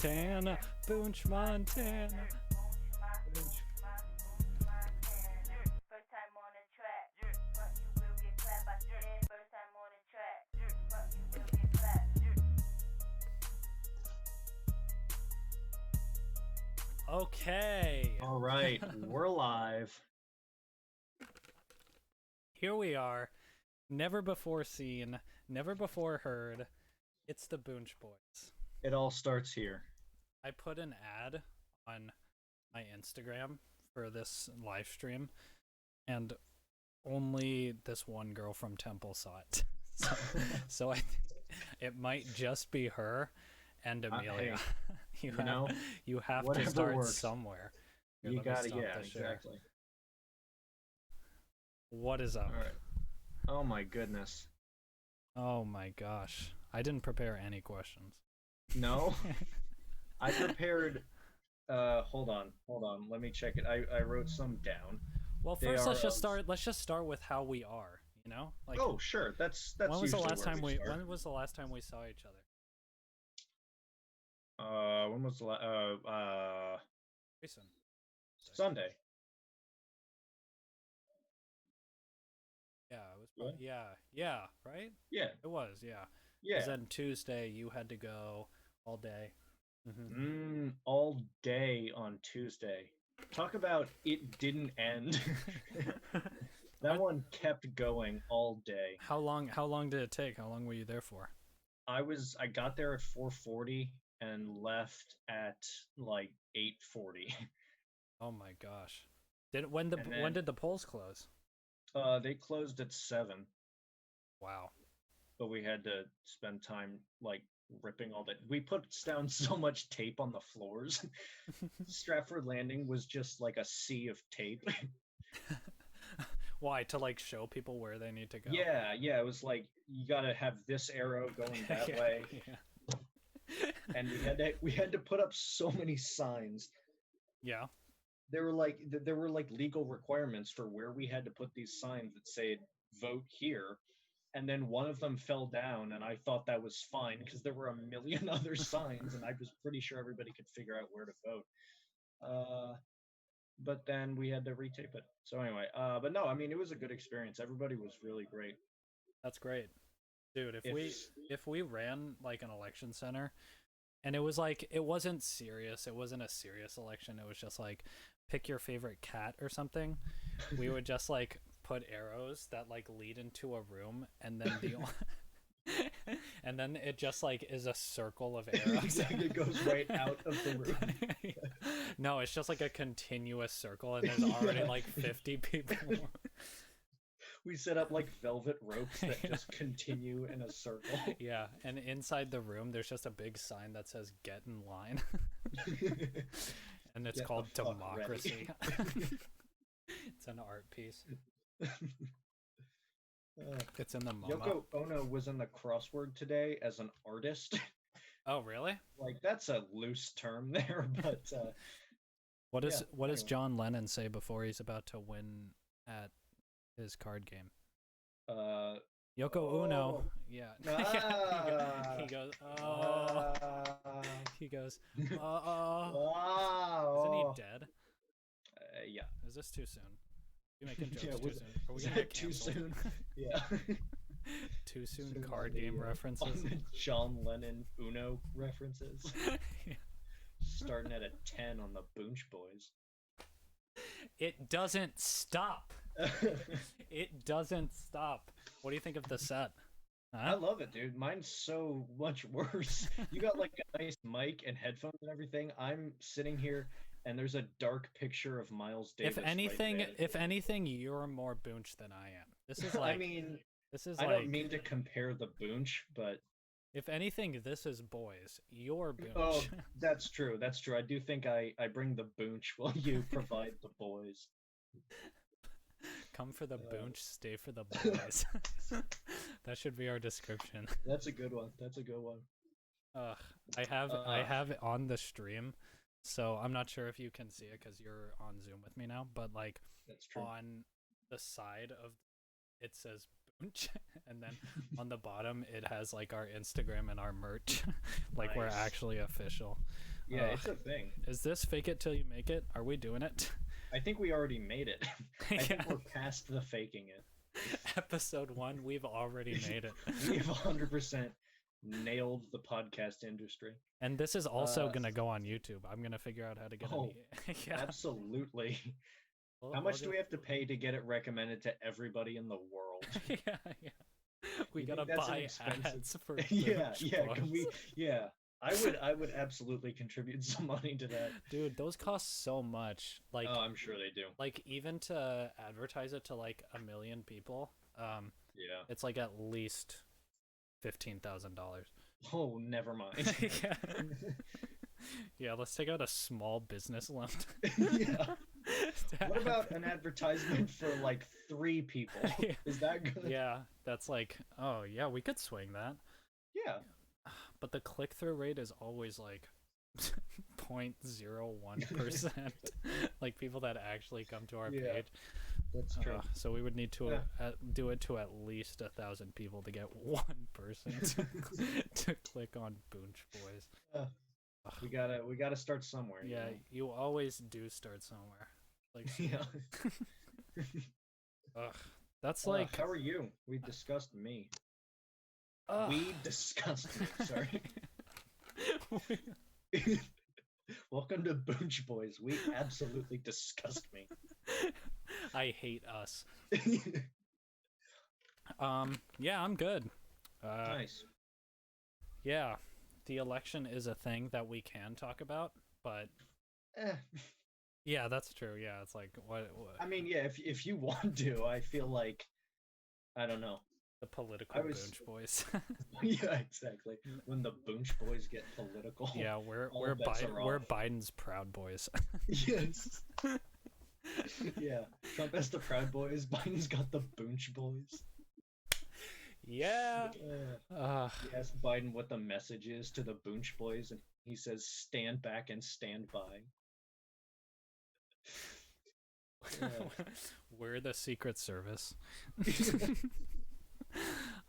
Montana, Boonch, Montana. First time on the track, but you will get clapped. I said first time on the track, but you will get clapped. Okay. All right, we're live. Here we are. Never before seen, never before heard. It's the Boonch Boys. It all starts here. I put an ad on my Instagram for this live stream, and only this one girl from Temple saw it. So I think it might just be her and Amelia. Hey, you have to whatever start works. somewhere. Here, You let me got it, stop yeah, the share. exactly. What is up? All right. Oh my goodness. Oh my gosh. I didn't prepare any questions. No? I prepared hold on. Let me check it. I wrote some down. Well, They first are, let's just start with how we are, you know? Like Oh, sure. That's when was the usually last where time we start. when was the last time we saw each other? When was the Recent. Sunday. Yeah, it was probably, yeah, right? Yeah. It was, yeah. Yeah. 'Cause then Tuesday you had to go all day. All day on Tuesday. Talk about it didn't end. That one kept going all day. How long did it take? How long were you there for? I got there at 4:40 and left at like 8:40. Oh my gosh. When And then- did the polls close? They closed at 7, Wow. but we had to spend time like ripping all that. We put down so much tape on the floors. Stratford Landing was just like a sea of tape. Why? To like show people where they need to go? Yeah, it was like you gotta have this arrow going that Yeah, way. Yeah. And we had to put up so many signs. Yeah. There were like legal requirements for where we had to put these signs that said vote here, and then one of them fell down, and I thought that was fine because there were a million other signs, and I was pretty sure everybody could figure out where to vote. But then we had to retape it. So anyway, but no, I mean it was a good experience. Everybody was really great. That's great. Dude, If- if we ran like an election center and it was like it wasn't serious, it wasn't a serious election, it was just like pick your favorite cat or something, we would just like put arrows that like lead into a room and then and then it just like is a circle of arrows. It goes right out of the room. No, it's just like a continuous circle and there's already like 50 people. We set up like velvet ropes that just continue in a circle. Yeah, and inside the room there's just a big sign that says "Get in line," and it's Get called the fuck Democracy. ready. It's an art piece. Uh, It's in the MoMA. Yoko Ono was in the crossword today as an artist. Oh, really? Like that's a loose term there, but What does anyway. John Lennon say before he's about to win at his card game? Yoko Uno. Oh. Yeah. Ah. He goes. Oh. Ah. He goes. Wow. Isn't he dead? Yeah. Is this too soon? You making jokes Yeah, too was- soon? Are we was gonna that get too canceled? soon? Yeah. Too soon Soon card on the, game on references. the John Lennon Uno references. Yeah. Starting at a 10 on the Boonch Boys. It doesn't stop. It doesn't stop. What do you think of the set? I love it, dude. Mine's so much worse. You got like a nice mic and headphones and everything. I'm sitting here and there's a dark picture of Miles Davis. If anything, right if anything, you're more Boonch than I am. This is like. I mean, this is I like. don't mean to compare the Boonch, but If anything, this is boys. You're Boonch. oh, that's true. That's true. I do think I bring the Boonch while you provide the boys. Come for the Boonch, stay for the boys. That should be our description. That's a good one. That's a good one. I have it on the stream, so I'm not sure if you can see it because you're on Zoom with me now. But like That's true. on the side of it says Boonch, and then on the bottom it has like our Instagram and our merch, like we're Nice. actually official. Yeah, it's a thing. Is this fake it till you make it? Are we doing it? I think we already made it. I Yeah. think we're past the faking it. Episode 1, we've already made it. We've 100% nailed the podcast industry. And this is also gonna go on YouTube. I'm gonna figure out how to get it. Yeah. Absolutely. We'll- How we'll much do we have to pay to get it recommended to everybody in the world? yeah, yeah. We You gotta think that's an buy expensive- ads for Yeah, Boonch yeah. Can we? Boys. Yeah, I would absolutely contribute some money to that. Dude, those cost so much. Like, Oh, I'm sure they do. like even to advertise it to like 1 million people, Yeah. it's like at least $15,000. Oh, never mind. Yeah. Yeah, let's take out a small business loan. Yeah. What about an advertisement for like 3 people? Yeah. Is that good? Yeah, that's like, oh yeah, we could swing that. Yeah. But the click-through rate is always like 0.01%. Like people that actually come to our Yeah, page. That's true. So we would need to Yeah. do it to at least 1,000 people to get one person to click on Boonch Boys. We gotta start somewhere. you Yeah, know? you always do start somewhere. Like, Yeah. ugh, that's like, how are you? We discussed me. ugh. We discussed me. Sorry. Welcome to Boonch Boys. We absolutely disgust me. I hate us. Yeah, I'm good. Nice. Yeah, the election is a thing that we can talk about, but Eh. yeah, that's true. Yeah, it's like what I mean, yeah, if you want to, I feel like, I don't know. the political I was- Boonch Boys. Yeah, exactly. When the Boonch Boys get political. Yeah, we're all bets are we're off. Biden's Proud Boys. Yes. Yeah. Trump has the Proud Boys. Biden's got the Boonch Boys. Yeah. He asked Biden what the message is to the Boonch Boys, and he says, "Stand back and stand by." We're the Secret Service.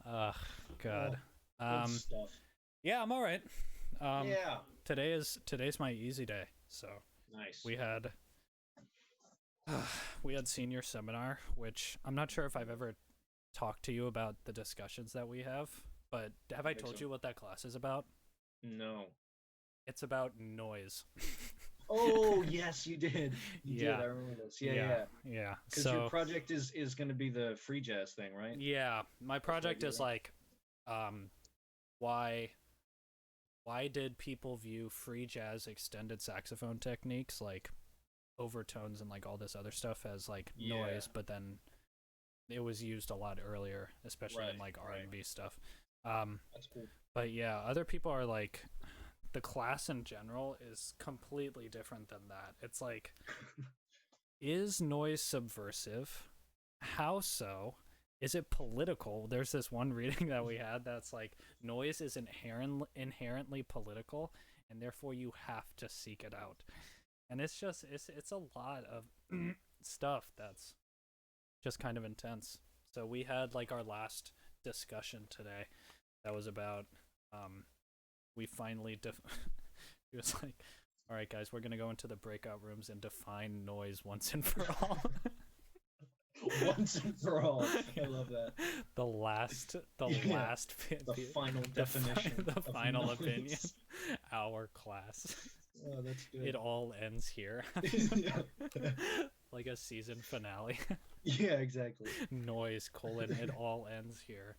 Ugh, God. Good stuff. Yeah, I'm all right. Yeah. Today's my easy day. So Nice. we had senior seminar, which I'm not sure if I've ever talked to you about the discussions that we have, but have I think told so. you what that class is about? No. It's about noise. Oh, yes, you did. You did. Yeah. I remember this. Yeah. Yeah. Because So your project is going to be the free jazz thing, right? yeah, my project you're is right. like, why did people view free jazz extended saxophone techniques like overtones and like all this other stuff as like Yeah. noise, but then it was used a lot earlier, especially in Right, like right. R&B stuff. That's cool. But yeah, other people are like, the class in general is completely different than that. It's like, is noise subversive? How so? Is it political? There's this one reading that we had that's like, noise is inherently political, and therefore you have to seek it out. And it's just, it's a lot of stuff that's just kind of intense. So we had like our last discussion today that was about, we finally he was like, all right guys, we're gonna go into the breakout rooms and define noise once and for all. Once and for all. I love that. The last Yeah, The final definition. the of final noise. opinion. Our class. Oh, that's good. It all ends here. Yeah. Like a season finale. Yeah, exactly. Noise, it all ends here.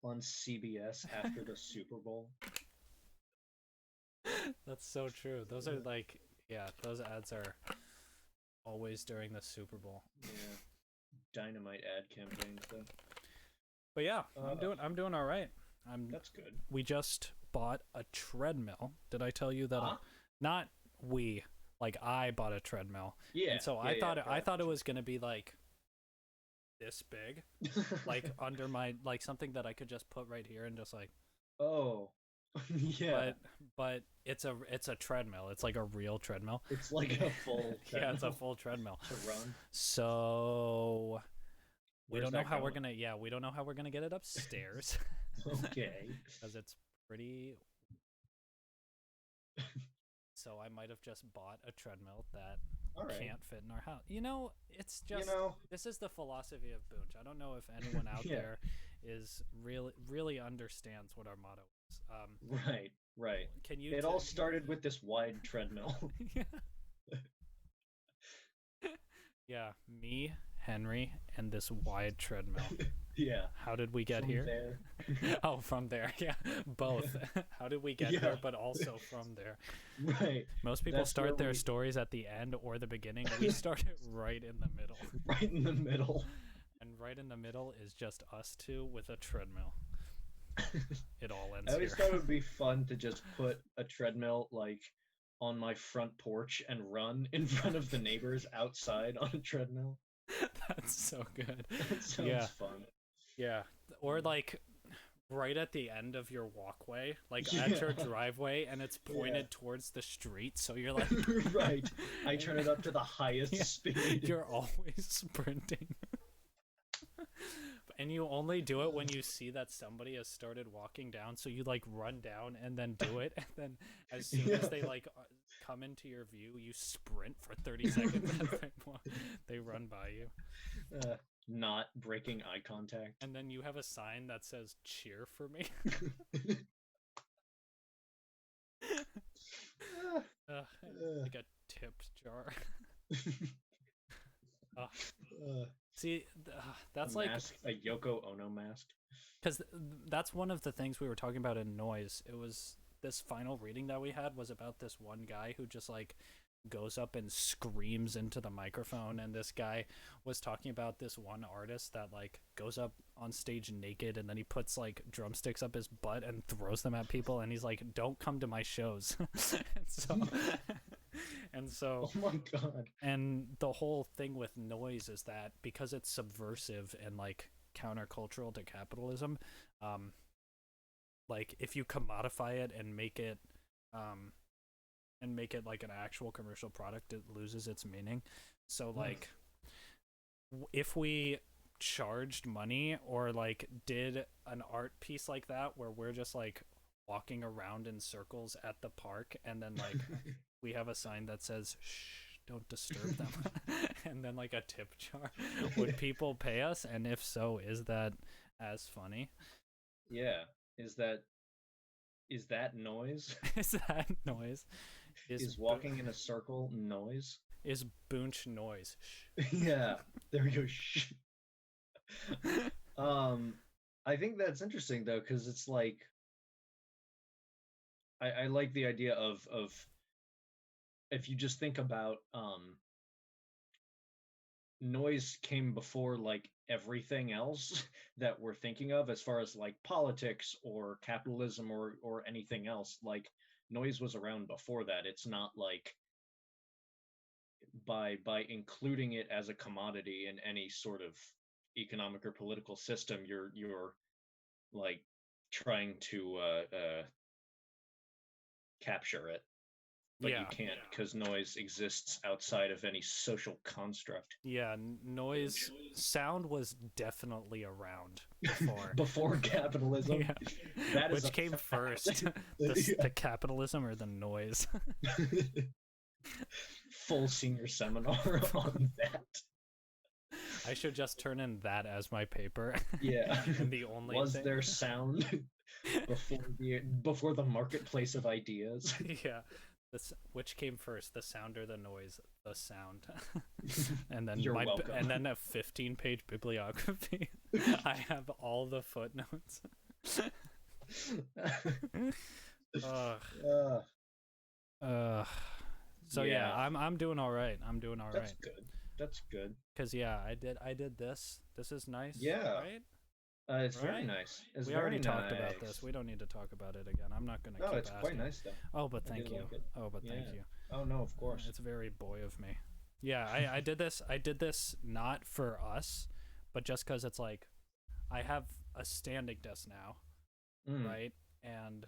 On CBS after the Super Bowl. That's so true. Those are like, yeah, those ads are always during the Super Bowl. Yeah. Dynamite ad campaigns though. But yeah, I'm doing all right. That's good. We just bought a treadmill. Did I tell you that? Huh? Not we, like I bought a treadmill. Yeah. And so I thought it was gonna be like this big, like under my, like something that I could just put right here and just like. Oh. Yeah. But it's a treadmill. It's like a real treadmill. It's like a full Yeah, it's a treadmill full treadmill. to run. So we Where's don't know that how we're going? gonna. Yeah, we don't know how we're gonna get it upstairs Okay. because it's pretty. So I might have just bought a treadmill that All right. can't fit in our house. You know, it's You just know, this is the philosophy of Boonch. I don't know if anyone out yeah. there is really understands what our motto is. Right, right. Can you? It all started with this wide treadmill. Yeah. Yeah, me, Henry, and this wide treadmill. Yeah. How did we get From here? there. Oh, from there. Yeah, both. How did we get Yeah. here, but also from there? Right. Most people That's start where their we- stories at the end or the beginning. We start it right in the middle. Right in the middle. And right in the middle is just us two with a treadmill. It all ends I always here. thought it would be fun to just put a treadmill like on my front porch and run in front of the neighbors outside on a treadmill. That's so good. That sounds Yeah. fun. Yeah. Or like right at the end of your walkway, like Yeah. at your driveway, and it's pointed towards the street, so you're like Right. I turn it up to the highest Yeah. speed. You're always sprinting. And you only do it when you see that somebody has started walking down, so you like run down and then do it, and then as soon as they like come into your view, you sprint for 30 seconds and they run by you. Not breaking eye contact. And then you have a sign that says cheer for me. Like a tip jar. See, that's a like mask, a Yoko Ono mask. because that's one of the things we were talking about in noise. It was this final reading that we had was about this one guy who just like goes up and screams into the microphone, and this guy was talking about this one artist that like goes up on stage naked and then he puts like drumsticks up his butt and throws them at people, and he's like, don't come to my shows. and so Oh my god. and the whole thing with noise is that because it's subversive and like countercultural to capitalism, like if you commodify it and make it like an actual commercial product, it loses its meaning. So like if we charged money or like did an art piece like that where we're just like walking around in circles at the park, and then like we have a sign that says shh, don't disturb them, and then like a tip jar, would people pay us? And if so, is that as funny? Yeah. Is that noise? Is that noise? Is walking in a circle noise? Is Boonch noise? Yeah. There we go. Shh. I think that's interesting though, because it's like I like the idea of if you just think about noise came before like everything else that we're thinking of as far as like politics or capitalism or anything else. Like noise was around before that. It's not like by including it as a commodity in any sort of economic or political system, you're like trying to capture it, but you can't, because noise exists outside of any social construct. Yeah, noise sound was definitely around before. Before capitalism. Yeah. That is Which a came fact. first, the capitalism or the noise? Full senior seminar on that. I should just turn in that as my paper. Yeah. And the only Was thing... there sound before the marketplace of ideas? Yeah. Which came first, the sound or the noise? The sound. And then You're welcome. and then a 15-page bibliography. I have all the footnotes. So yeah, I'm doing all right. I'm doing all right. That's good. That's good. Cause yeah, I did this. This is nice. Yeah. Right? It's very nice. It's We very already talked about nice. this. We don't need to talk about it again. I'm not gonna. No, keep it's asking. quite nice though. Oh, but I thank do you. like it. Oh, but thank Yeah. you. Oh no, of course. It's very boy of me. Yeah, I did this. I did this not for us, but just because it's like, I have a standing desk now, right? And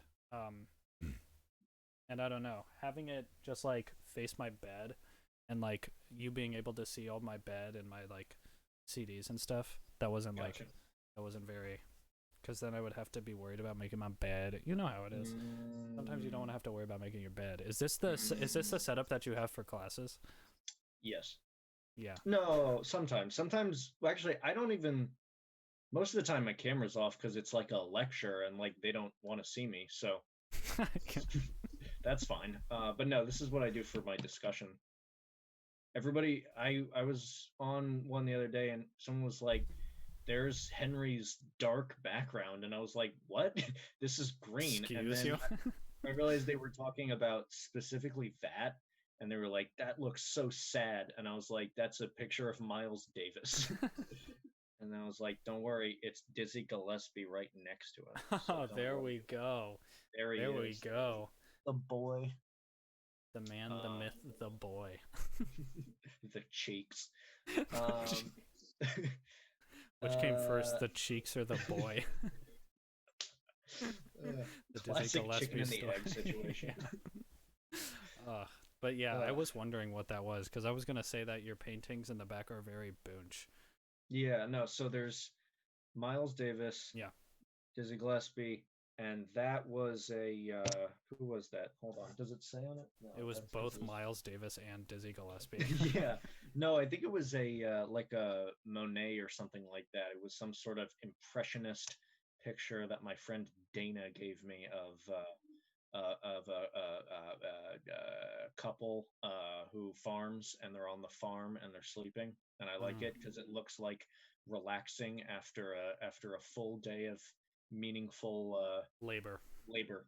and I don't know, having it just like face my bed, and like you being able to see all my bed and my like CDs and stuff. That wasn't Gotcha. that wasn't very because then I would have to be worried about making my bed. You know how it is. Sometimes you don't want to have to worry about making your bed. Is this the setup that you have for classes? Yes. Yeah. No, sometimes. Well, actually, I don't even. Most of the time, my camera's off because it's like a lecture and like they don't want to see me, so that's fine. But no, this is what I do for my discussion. Everybody, I was on one the other day and someone was like, "There's Henry's dark background," and I was like, "What? This is green." And Excuse then you. I realized they were talking about specifically that, and they were like, "That looks so sad," and I was like, "That's a picture of Miles Davis." And I was like, "Don't worry, it's Dizzy Gillespie right next to him." So don't There worry we about it. go. There he There we is. go. The boy. The man, the myth, the boy. The cheeks. Um, Which came first, uh, the cheeks or the boy? The Dizzy classic chicken Gillespie and the story. egg situation. But yeah, I Uh, was wondering what that was because I was gonna say that your paintings in the back are very Boonch. yeah, no, so there's Miles Davis, Yeah. Dizzy Gillespie, and that was a who was that? Hold on, does it say on it? No, It was that's 'cause both Miles Davis and Dizzy Gillespie. yeah, no, I think it was a like a Monet or something like that. It was some sort of impressionist picture that my friend Dana gave me of a couple who farms and they're on the farm and they're sleeping, and I like it because it looks like relaxing after a full day of meaningful Labor. labor.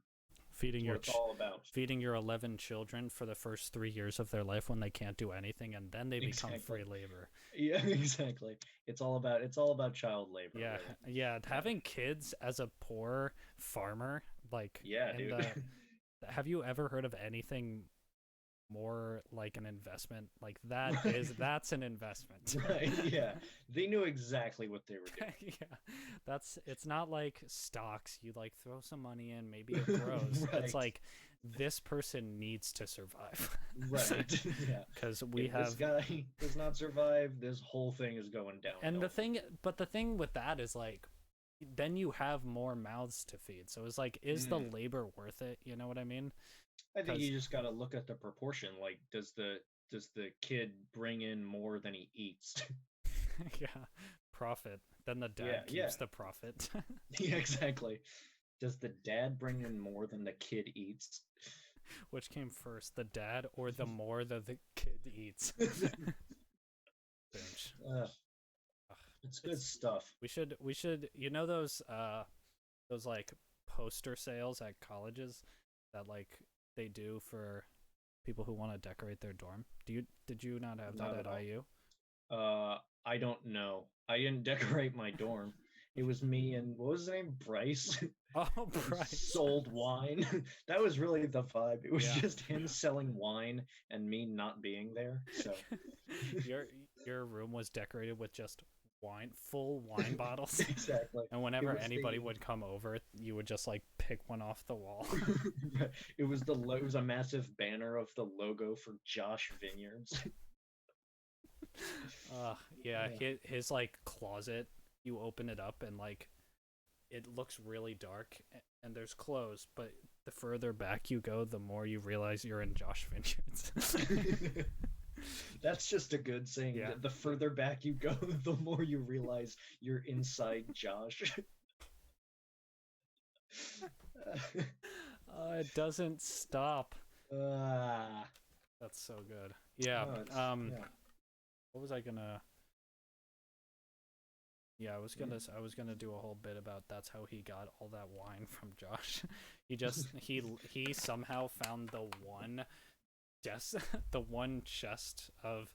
Feeding That's your what it's all about. feeding your 11 children for the first 3 years of their life when they can't do anything, and then they become Exactly. free labor. Yeah, exactly. It's all about child labor, Yeah, really. yeah. Having kids as a poor farmer, like, Yeah, and dude. have you ever heard of anything more like an investment? Like that's an investment. Right, yeah. They knew exactly what they were doing. Yeah, it's not like stocks. You like throw some money in, maybe it grows. It's Right. like this person needs to survive. Right. Yeah. Because we If this have guy does not survive, this whole thing is going and downhill. the thing with that is like then you have more mouths to feed. So it's like, is the labor worth it? You know what I mean? I think 'Cause you just got to look at the proportion. Like, does the kid bring in more than he eats? yeah, profit. Then the Yeah, dad yeah. keeps the profit. Yeah, exactly. Does the dad bring in more than the kid eats? Which came first, the dad or the more that the kid eats? Binge. uh, Ugh. it's good stuff. We should those like poster sales at colleges that like they do for people who want to decorate their dorm. Did you not have Not that at at all. IU? I don't know. I didn't decorate my dorm. It was me and what was his name? Bryce. Oh, Who Bryce. sold wine. That was really the vibe. It was Yeah. just him selling wine and me not being there. So Your room was decorated with just full wine bottles. exactly. And It whenever was anybody the would come over, you would just like pick one off the wall. it was a massive banner of the logo for Josh Vineyards. Yeah, Yeah. his like closet, you open it up and like it looks really dark and there's clothes, but the further back you go, the more you realize you're in Josh Vineyards. That's just a good saying. Yeah. The further back you go, the more you realize you're inside Josh. It doesn't stop. Ah, That's so good. Yeah. no, yeah. What was I gonna? Yeah, I was gonna do a whole bit about that's how he got all that wine from Josh. He somehow found the one chest of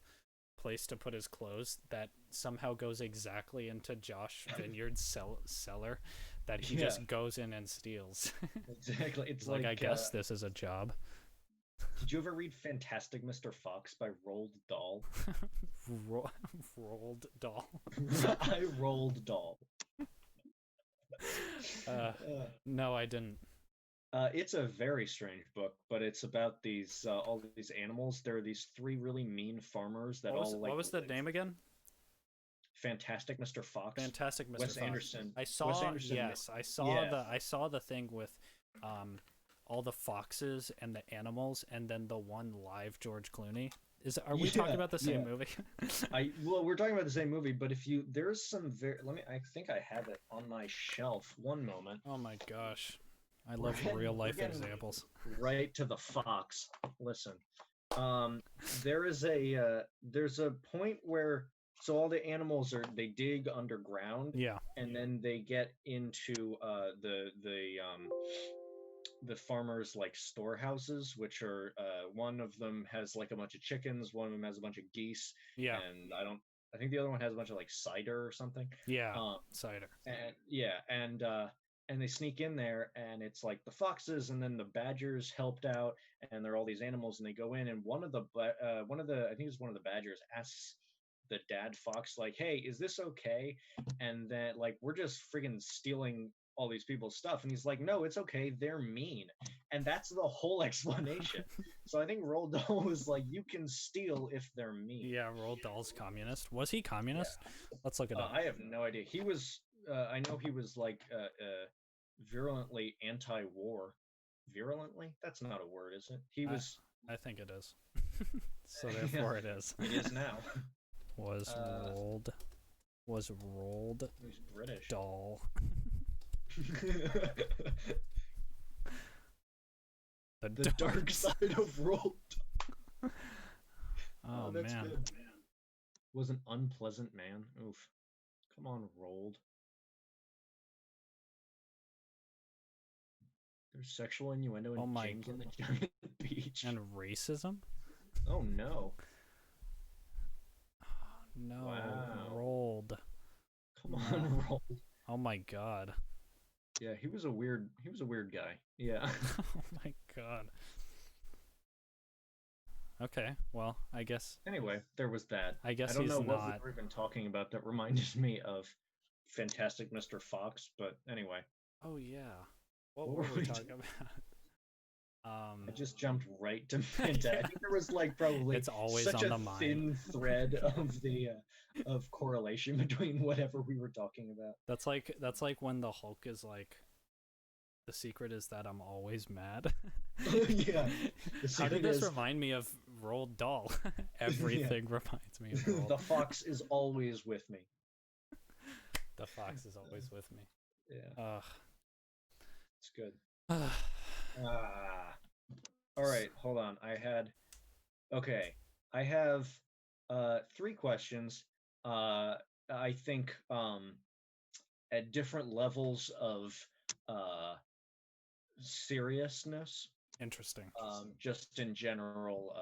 place to put his clothes that somehow goes exactly into Josh Vineyard's cellar that he Yeah. just goes in and steals. Exactly. It's It's like, I guess uh, this is a job. did you ever read Fantastic Mr. Fox by Roald Dahl? Rolled doll. I rolled Dahl. Uh, no, I didn't. It's a very strange book, but it's about these all these animals. There are these three really mean farmers that all like What was the live. name again? Fantastic Mr. Fox. Fantastic Mr. Wes Fox. Anderson. I saw. Wes Anderson. Yes, I saw the thing with, all the foxes and the animals, and then the one live George Clooney. Are we talking about the same movie? Well, we're talking about the same movie, but if you there's some I think I have it on my shelf. One moment. Oh my gosh, I love real life examples. Right to the fox. Listen, there's a point where all the animals they dig underground, Yeah, and then they get into the farmers like storehouses, which are one of them has like a bunch of chickens, one of them has a bunch of geese, yeah, and I think the other one has a bunch of like cider or something. yeah, cider. And they sneak in there, and it's like the foxes and then the badgers helped out, and there are all these animals, and they go in, and one of the I think it's one of the badgers asks the dad fox like, hey, is this okay? And then like, we're just friggin' stealing all these people's stuff, and he's like, no, it's okay, they're mean. And that's the whole explanation. So I think Roald Dahl was like, you can steal if they're mean. Yeah, Roald Dahl's communist. Was he communist? Yeah. Let's look it up. I have no idea. He was I know he was like virulently anti-war. Virulently? That's not a word, is it? He was. I think it is. So therefore, it is. It is now. Was Roald He's British. Dahl. the dark side of Roald. Oh that's man. Good. Was an unpleasant man. Oof. Come on, Roald. There's sexual innuendo and James on the Giant Beach. And racism? Oh no. No. Wow. Roald. Come on, Roald. Oh my god. Yeah, he was a weird guy. Yeah. Oh my god. Okay, well, I guess. Anyway, there was that. I guess I don't know he's what not. we were even talking about that reminded me of Fantastic Mr. Fox, but anyway. Oh yeah. What were we talking about? I just jumped right to Fanta. I think there was like probably it's always such on a the thin mind. thread of the of correlation between whatever we were talking about. That's like when the Hulk is like, the secret is that I'm always mad. Yeah. How did this remind me of Roald Dahl? Everything reminds me of Roald. The fox is always with me. The fox is always with me. Yeah. It's good. All right, hold on. I have 3 questions. I think at different levels of seriousness. Interesting. Just in general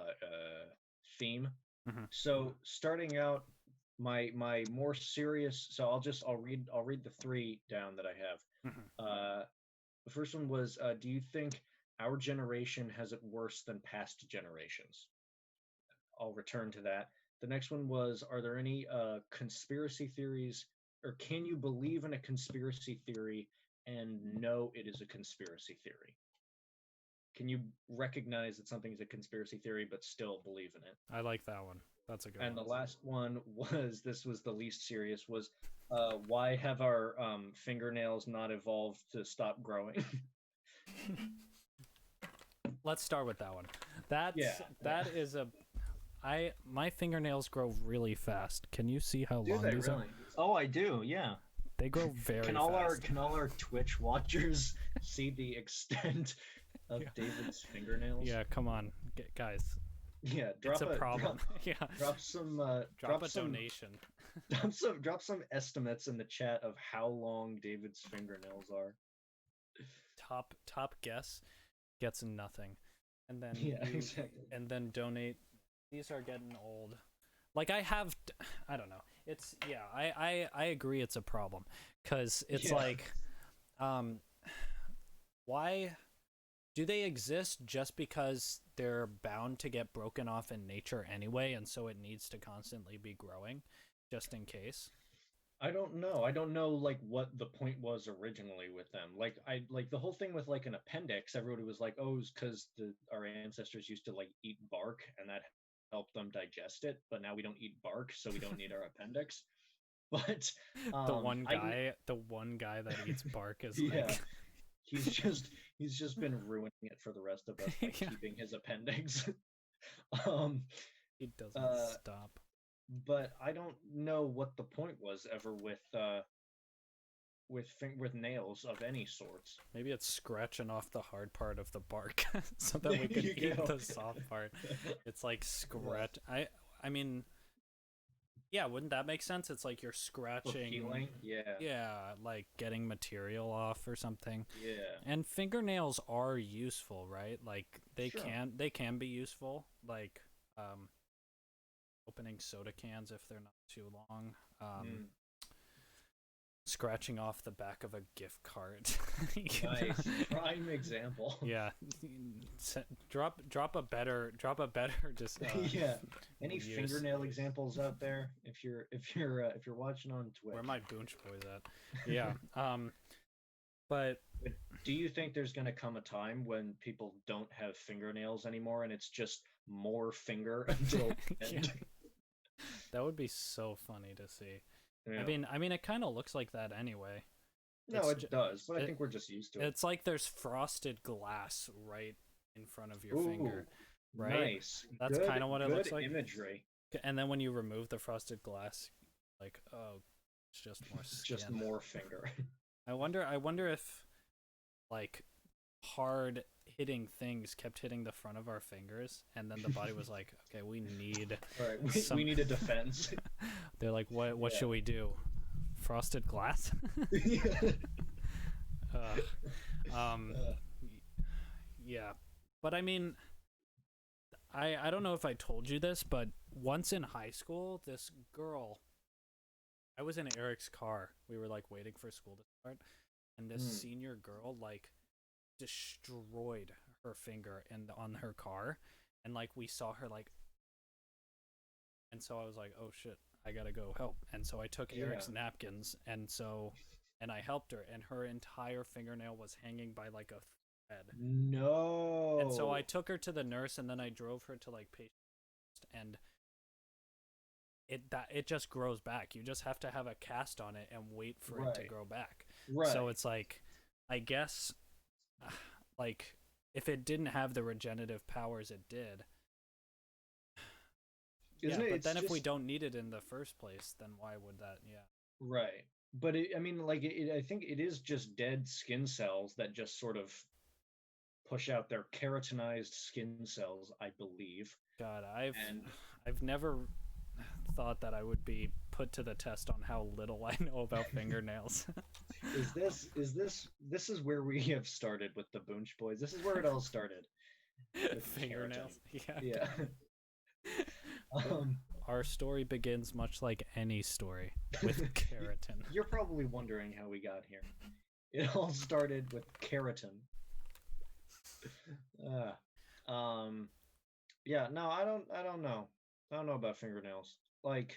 theme. Mm-hmm. So starting out, my more serious. So I'll read the 3 down that I have. Mm-hmm. The first one was, do you think our generation has it worse than past generations? I'll return to that. The next one was, are there any conspiracy theories, or can you believe in a conspiracy theory and know it is a conspiracy theory? Can you recognize that something is a conspiracy theory but still believe in it? I like that one. That's a good one. And the last one was, this was the least serious, was why have our fingernails not evolved to stop growing? Let's start with that one. That is my fingernails grow really fast. Can you see how long these are? Oh, I do. Yeah. They grow very fast. Can all our Twitch watchers see the extent of David's fingernails? Yeah, come on, guys. Yeah, it's a problem. Drop some donation. Drop some estimates in the chat of how long David's fingernails are. Top guess gets nothing, and then exactly. And then donate. These are getting old. Like I don't know. It's I agree it's a problem, because it's like, why do they exist just because they're bound to get broken off in nature anyway, and so it needs to constantly be growing just in case? I don't know like what the point was originally with them. Like the whole thing with like an appendix, everybody was like, oh, it's because our ancestors used to like eat bark and that helped them digest it, but now we don't eat bark, so we don't need our appendix. But The one I guy that eats bark is yeah, like, he's just been ruining it for the rest of us by yeah, keeping his appendix. um, he doesn't uh, stop. but I don't know what the point was ever with nails of any sorts. Maybe it's scratching off the hard part of the bark so that we There can you eat go. the soft part. It's like Yeah. scratch. I mean, yeah, wouldn't that make sense? It's like you're For scratching, peeling, yeah, yeah, like getting material off or something. yeah, And fingernails are useful, right? Like sure. they can be useful, like um opening soda cans if they're not too long. Mm, Scratching off the back of a gift card. You know? nice, prime example. Yeah, drop a better just Yeah. Any use. fingernail examples out there? If you're watching on Where Twitch, my Boonch Boys at? Yeah. But but do you think there's going to come a time when people don't have fingernails anymore and it's just more finger until the yeah, end? that would be so funny to see. Yeah. I mean, it kind of looks like that anyway. No, It's it does, but I it, think we're just used to it. it's like there's frosted glass right in front of your Ooh, finger, right? nice. That's Good, kind of what it good looks like. imagery. And then when you remove the frosted glass, like, oh, it's just more It's just skin. more finger. I wonder if like hard hitting things kept hitting the front of our fingers, and then the body was like, okay, we need All right, some. we need a defense. They're like, what Yeah. should we do? Frosted glass? Yeah. um, Uh, yeah, but I mean, I don't know if I told you this, but once in high school, this girl, I was in Eric's car. We were like waiting for school to start, and this hmm. senior girl like destroyed her finger and on her car, and like we saw her like, and so I was like, oh shit, I gotta go help. And so I took Yeah. Eric's napkins, and I helped her, and her entire fingernail was hanging by like a thread. And so I No. took her to the nurse, and then I drove her to like patient, and it just grows back. You just have to have a cast on it and wait for it to Right. grow back. So Right. it's like, I guess, like if it didn't have the regenerative powers it did, Isn't yeah. it? But It's then if we just don't need it in the first place, then why would that? Yeah. right. But I mean, like, I think it is just dead skin cells that just sort of push out their keratinized skin cells, I believe. God, And I've never thought that I would be put to the test on how little I know about fingernails. this is where we have started with the Boonch Boys. This is where it all started with keratin. Fingernails. Yeah. Yeah. But um, our story begins much like any story with keratin. you're probably wondering how we got here. It all started with keratin. Uh, um, yeah, no, I don't know. I don't know about fingernails. Like,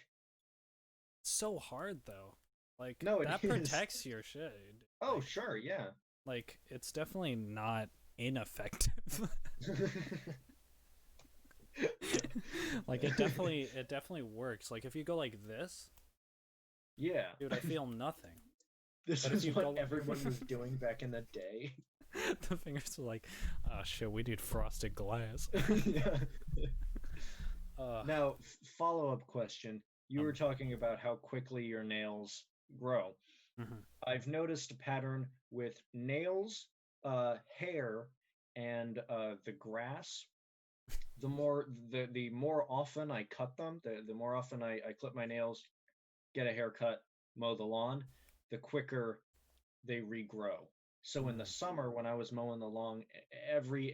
It's so hard though. Like no, it that is. protects your shit. Oh, Like sure, yeah. it's definitely not ineffective. Like it definitely works. Like if you go like this, Yeah. dude, I feel nothing. This But if is you what go everyone was doing back in the day. the fingers are like, oh shit, we need frosted glass. Yeah. uh Now, follow-up question. You were um, talking about how quickly your nails grow. mhm. I've noticed a pattern with nails, hair, and the grass. The more often I cut them, the more often I clip my nails, get a haircut, mow the lawn, the quicker they regrow. So in the Mhm. summer when I was mowing the lawn every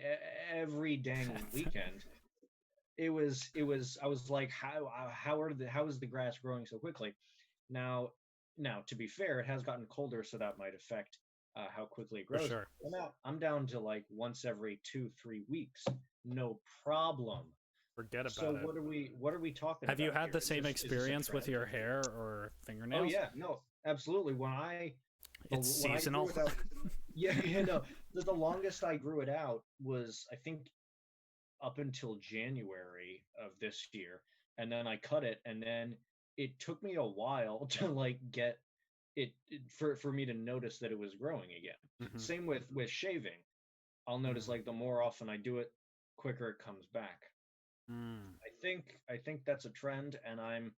dang weekend, it was I was like how is the grass growing so quickly? Now now to be fair, it has gotten colder, so that might affect how quickly it For grows. sure. Well, now I'm down to like once every 2-3 weeks, no problem. Forget So about it. what are we talking Have you about had here? the same Is this a experience with trend? your hair or Oh fingernails? yeah, no, absolutely. It's When I grew seasonal. it out, yeah, no, the longest I grew it out was I think up until January of this year, and then I cut it, and then it took me a while to like get for me to notice that it was growing again. Hmm. Same with shaving. I'll notice like the more often I do it, quicker it comes back. Mm. I think that's a trend, and I'm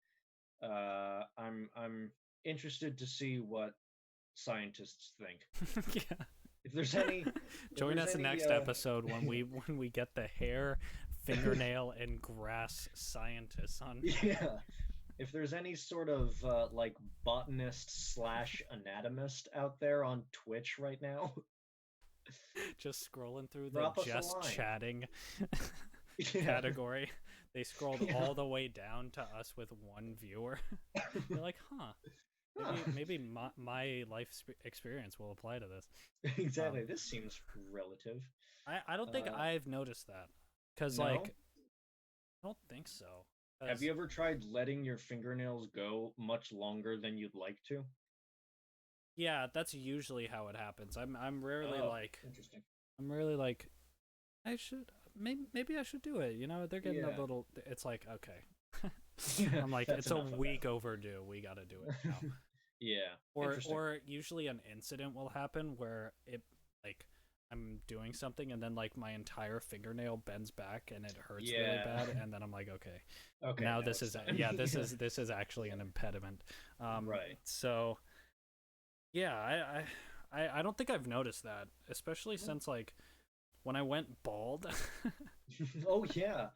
interested to see what scientists think. Yeah. If there's any, if Join there's us any, next episode when we get the hair, fingernail, and grass scientists on. yeah, if there's any sort of like botanist slash anatomist out there on Twitch right now, Just scrolling through the drop us a just line. chatting Yeah, category. They scrolled yeah. all the way down to us with one viewer. They're like, huh, Huh. maybe my life experience will apply to this. Um, Exactly. This seems relative. I don't think Uh, I've noticed that, because no. like I don't think so. Have Because you ever tried letting your fingernails go much longer than you'd like to? yeah, that's usually how it happens. I'm rarely Oh, like interesting. I'm rarely like I should maybe I should do it. You know, they're getting a Yeah. little. It's like okay. Yeah, I'm like that's it's a enough of week overdue. We got to do it that. now. Yeah, Or interesting. or usually an incident will happen where it like I'm doing something and then like my entire fingernail bends back and it hurts really Yeah. bad, and then I'm like, okay, Okay, now now this it's is time. yeah, this Yeah. is this is actually an impediment. Right. So yeah, I don't think I've noticed that, especially Oh, since like when I went bald. oh yeah.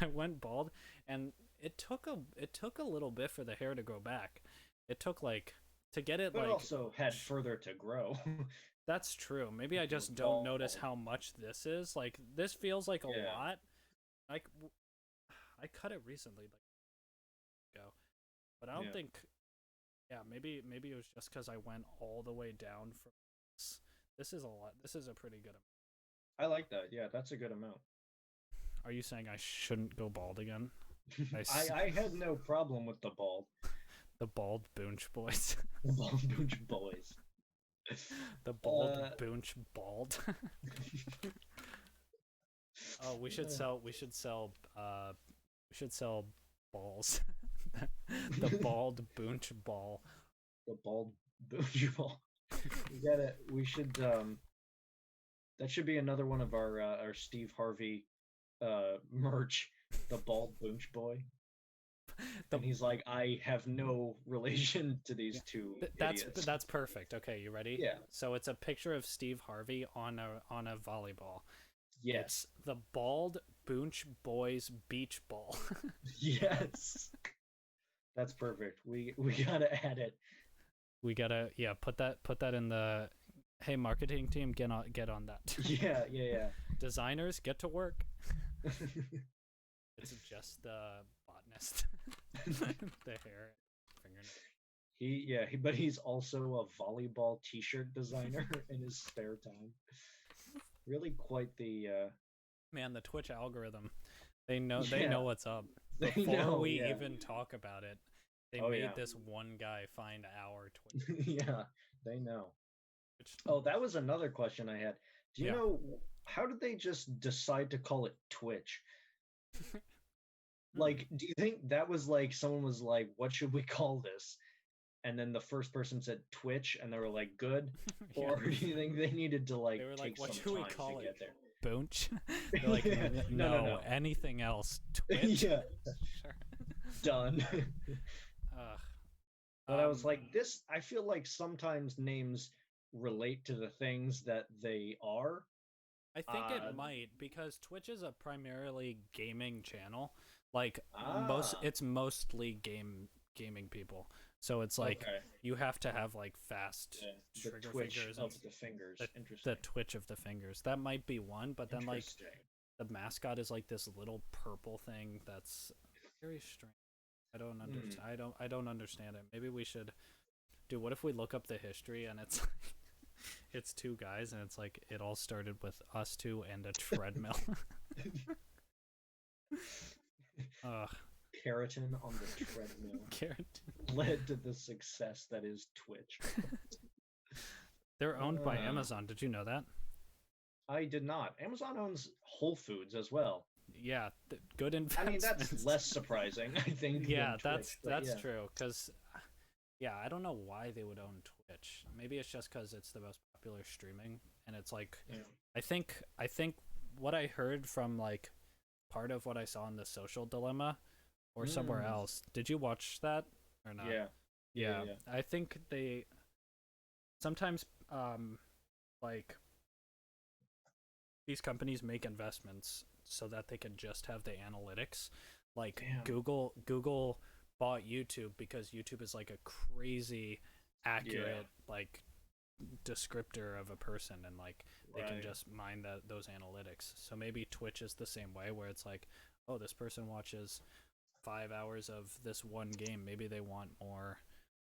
I went bald, and it took a little bit for the hair to grow back. It took like to get it But it like also had further to grow. that's true. Maybe I If you were just don't bald. notice how much this is. Like this feels like a Yeah. lot. Like I cut it recently, like ago, but I don't Yeah. think. Yeah, maybe it was just because I went all the way down from this. This is a lot. This is a pretty good amount. I like that. Yeah, that's a good amount. Are you saying I shouldn't go bald again? I I had no problem with the bald. the bald Boonch Boys. The bald Boonch Boys. The bald Uh, Boonch bald. Oh, we should sell balls. The bald Boonch ball. the bald Boonch ball. We should that should be another one of our Steve Harvey merch, the bald Boonch boy. The And he's like, I have no relation to yeah. these two That's idiots. that's perfect. Okay, you ready? Yeah. So it's a picture of Steve Harvey on a volleyball. Yes. It's the bald Boonch Boys beach ball. Yes. That's perfect. We gotta add it. We gotta put that in the hey marketing team, get on that. Yeah, yeah, Designers, get to work. yeah. It's just the botanist. The hair, fingernail. But he's also a volleyball t-shirt designer in his spare time. Really quite the Man, the Twitch algorithm. They know yeah, what's up. they Before know, we yeah. even talk about it, they Oh made yeah. this one guy find our Twitch. Yeah, they know. Which, Oh, that was another question I had. Do you yeah. know how did they just decide to call it Twitch? Hmm. Like, do you think that was like someone was like, "What should we call this?" And then the first person said Twitch, and they were like, "Good," Yeah. or do you think they needed to like They were like, take what some should we time call to it? get there? Boonch? They're like, Yeah. No, no, no, no. anything else. Twitch? Yeah, Sure. done. Ugh. But I was like, this. I feel like sometimes names relate to the things that they are. I think it Uh, might, because Twitch is a primarily gaming channel. Like ah, it's mostly gaming people. So it's like okay. you have to have like fast Yeah, the trigger twitch fingers and of the fingers. the Interesting. twitch of the fingers. That might be one, but then like Interesting. the mascot is like this little purple thing that's very strange. I don't Hmm. understand. I don't understand it. Maybe we should do what if we look up the history and it's it's two guys and it's like it all started with us two and a treadmill. Ugh, Keratin on the treadmill Garrett. led to the success that is Twitch. They're owned by Uh, Amazon. Did you know that? I did not. Amazon owns Whole Foods as well. yeah, good I mean, investments. that's less surprising, I think, Yeah, than Twitch. But that's yeah, true. Cause yeah, I don't know why they would own Twitch. Maybe it's just because it's the most popular streaming, and it's like, yeah, I think what I heard from like part of what I saw in the Social Dilemma or somewhere mm, else. Did you watch that or not? yeah, yeah, Yeah, yeah, I think they sometimes like these companies make investments so that they can just have the analytics. Like damn, Google bought YouTube because YouTube is like a crazy yeah, accurate like descriptor of a person, and like they can right, just mine those analytics. So maybe Twitch is the same way, where it's like, oh, this person watches 5 hours of this one game. Maybe they want more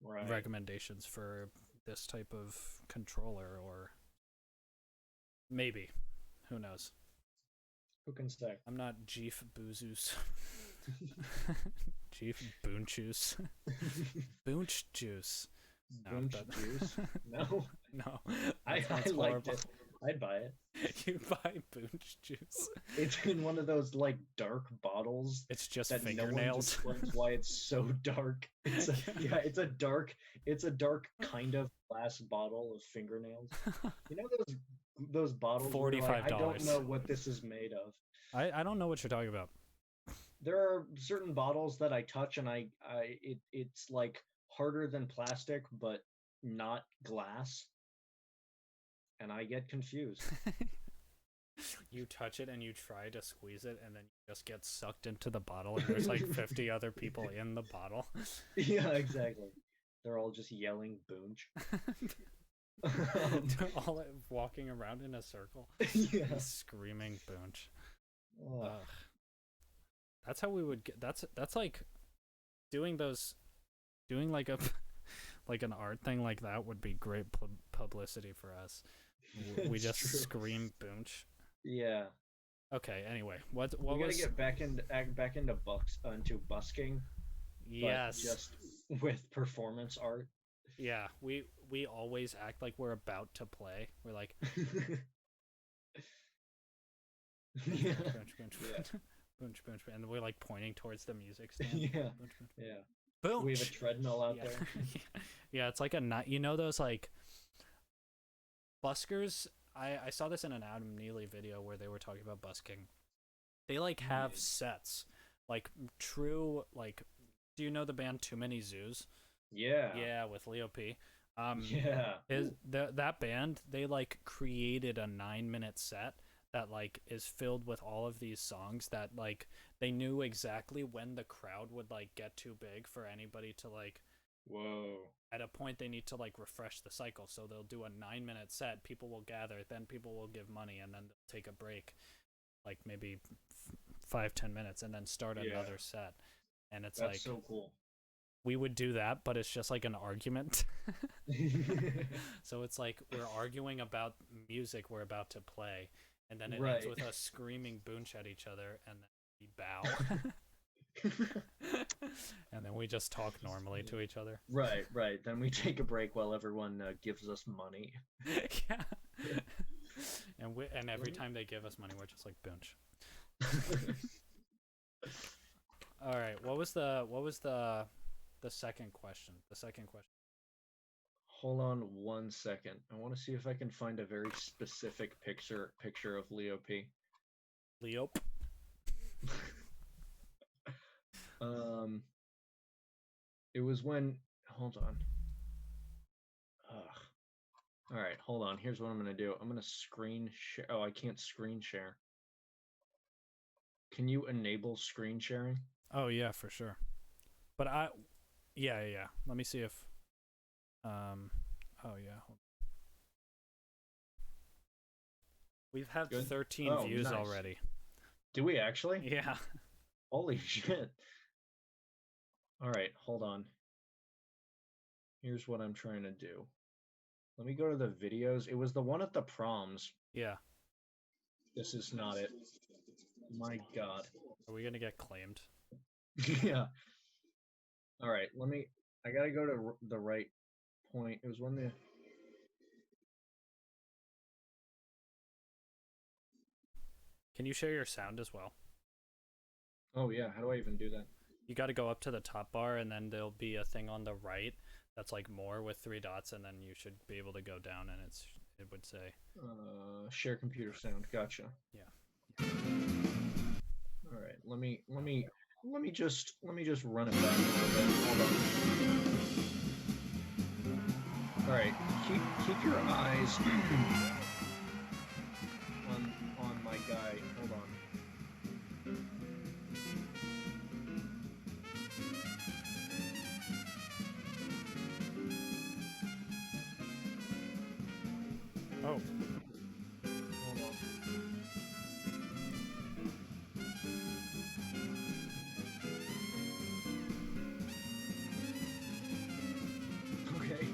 right. recommendations for this type of controller, or maybe, who knows. Who can say? I'm not Jeef Boozus. Jeef Boonchus. Boonch juice. No, Boonch that juice? No, no, I that sounds liked horrible. it. I'd buy it. You buy Boonch juice. It's in one of those like dark bottles It's just that no one fingernails. explains why it's so dark. It's a yeah, it's a dark kind of glass bottle of fingernails. You know those bottles where you're like, $45. I don't know what this is made of. I don't know what you're talking about. There are certain bottles that I touch and it's like harder than plastic but not glass and I get confused. You touch it and you try to squeeze it, and then you just get sucked into the bottle, and there's like 50 other people in the bottle. Yeah, exactly. They're all just yelling boonch. Um, All walking around in a circle, yeah. screaming Boonch. Ugh. Ugh. That's how we would get. That's like doing those, doing like a like an art thing like that would be great publicity for us. We It's just true. scream Boonch. Yeah. Okay. Anyway, what We gotta was? get back into bucks into busking, but Yes. just with performance art. Yeah. We always act like we're about to play. We're like Boonch, Yeah. Boonch, Boonch, Boonch, Yeah. Boonch, Boonch, Boonch, and we're like pointing towards the music stand. Yeah. Boonch, Boonch, Yeah. We have a Boonch. treadmill out Yeah. there. Yeah. It's like a night. You know those like buskers. I saw this in an Adam Neely video where they were talking about busking. They like have sets, like true like. Do you know the band Too Many Zoos? Yeah. Yeah, with Leo P. Um, Yeah. is Ooh. that band? They like created a 9 minute set that like is filled with all of these songs that like they knew exactly when the crowd would like get too big for anybody to like Whoa. at a point they need to like refresh the cycle. So they'll do a 9 minute set, people will gather, then people will give money, and then they'll take a break, like maybe 5-10 minutes, and then start Yeah. another set. And it's That's like so cool. we would do that, but it's just like an argument. So it's like we're arguing about music we're about to play, and then it ends Right. with us screaming Boonch at each other, and then we bow. And then we just talk normally to each other. Right, right. Then we take a break while everyone gives us money. Yeah. And every time they give us money, we're just like Boonch. All right. What was the second question? The second question. Hold on 1 second. I want to see if I can find a very specific picture of Leo P. Leop. Um, it was when. Hold on. Ugh. All right, hold on. Here's what I'm gonna do. I'm gonna screen share. Oh, I can't screen share. Can you enable screen sharing? Oh yeah, for sure. But yeah. Let me see if um. Oh yeah. We've had Good. 13 Oh, views nice. already. Do we actually? Yeah. Holy shit. All right, hold on. Here's what I'm trying to do. Let me go to the videos. It was the one at the proms. Yeah. This is not it. My God. Are we gonna get claimed? Yeah. All right. Let me. I gotta go to the right point. It was when the. Can you share your sound as well? Oh yeah, how do I even do that? You got to go up to the top bar, and then there'll be a thing on the right that's like more with three dots, and then you should be able to go down, and it would say, Share computer sound. Gotcha. yeah. All right, let me just run it back a little bit. Hold on. All right, keep your eyes on my guy. Hold on. Oh, Hold on. Okay.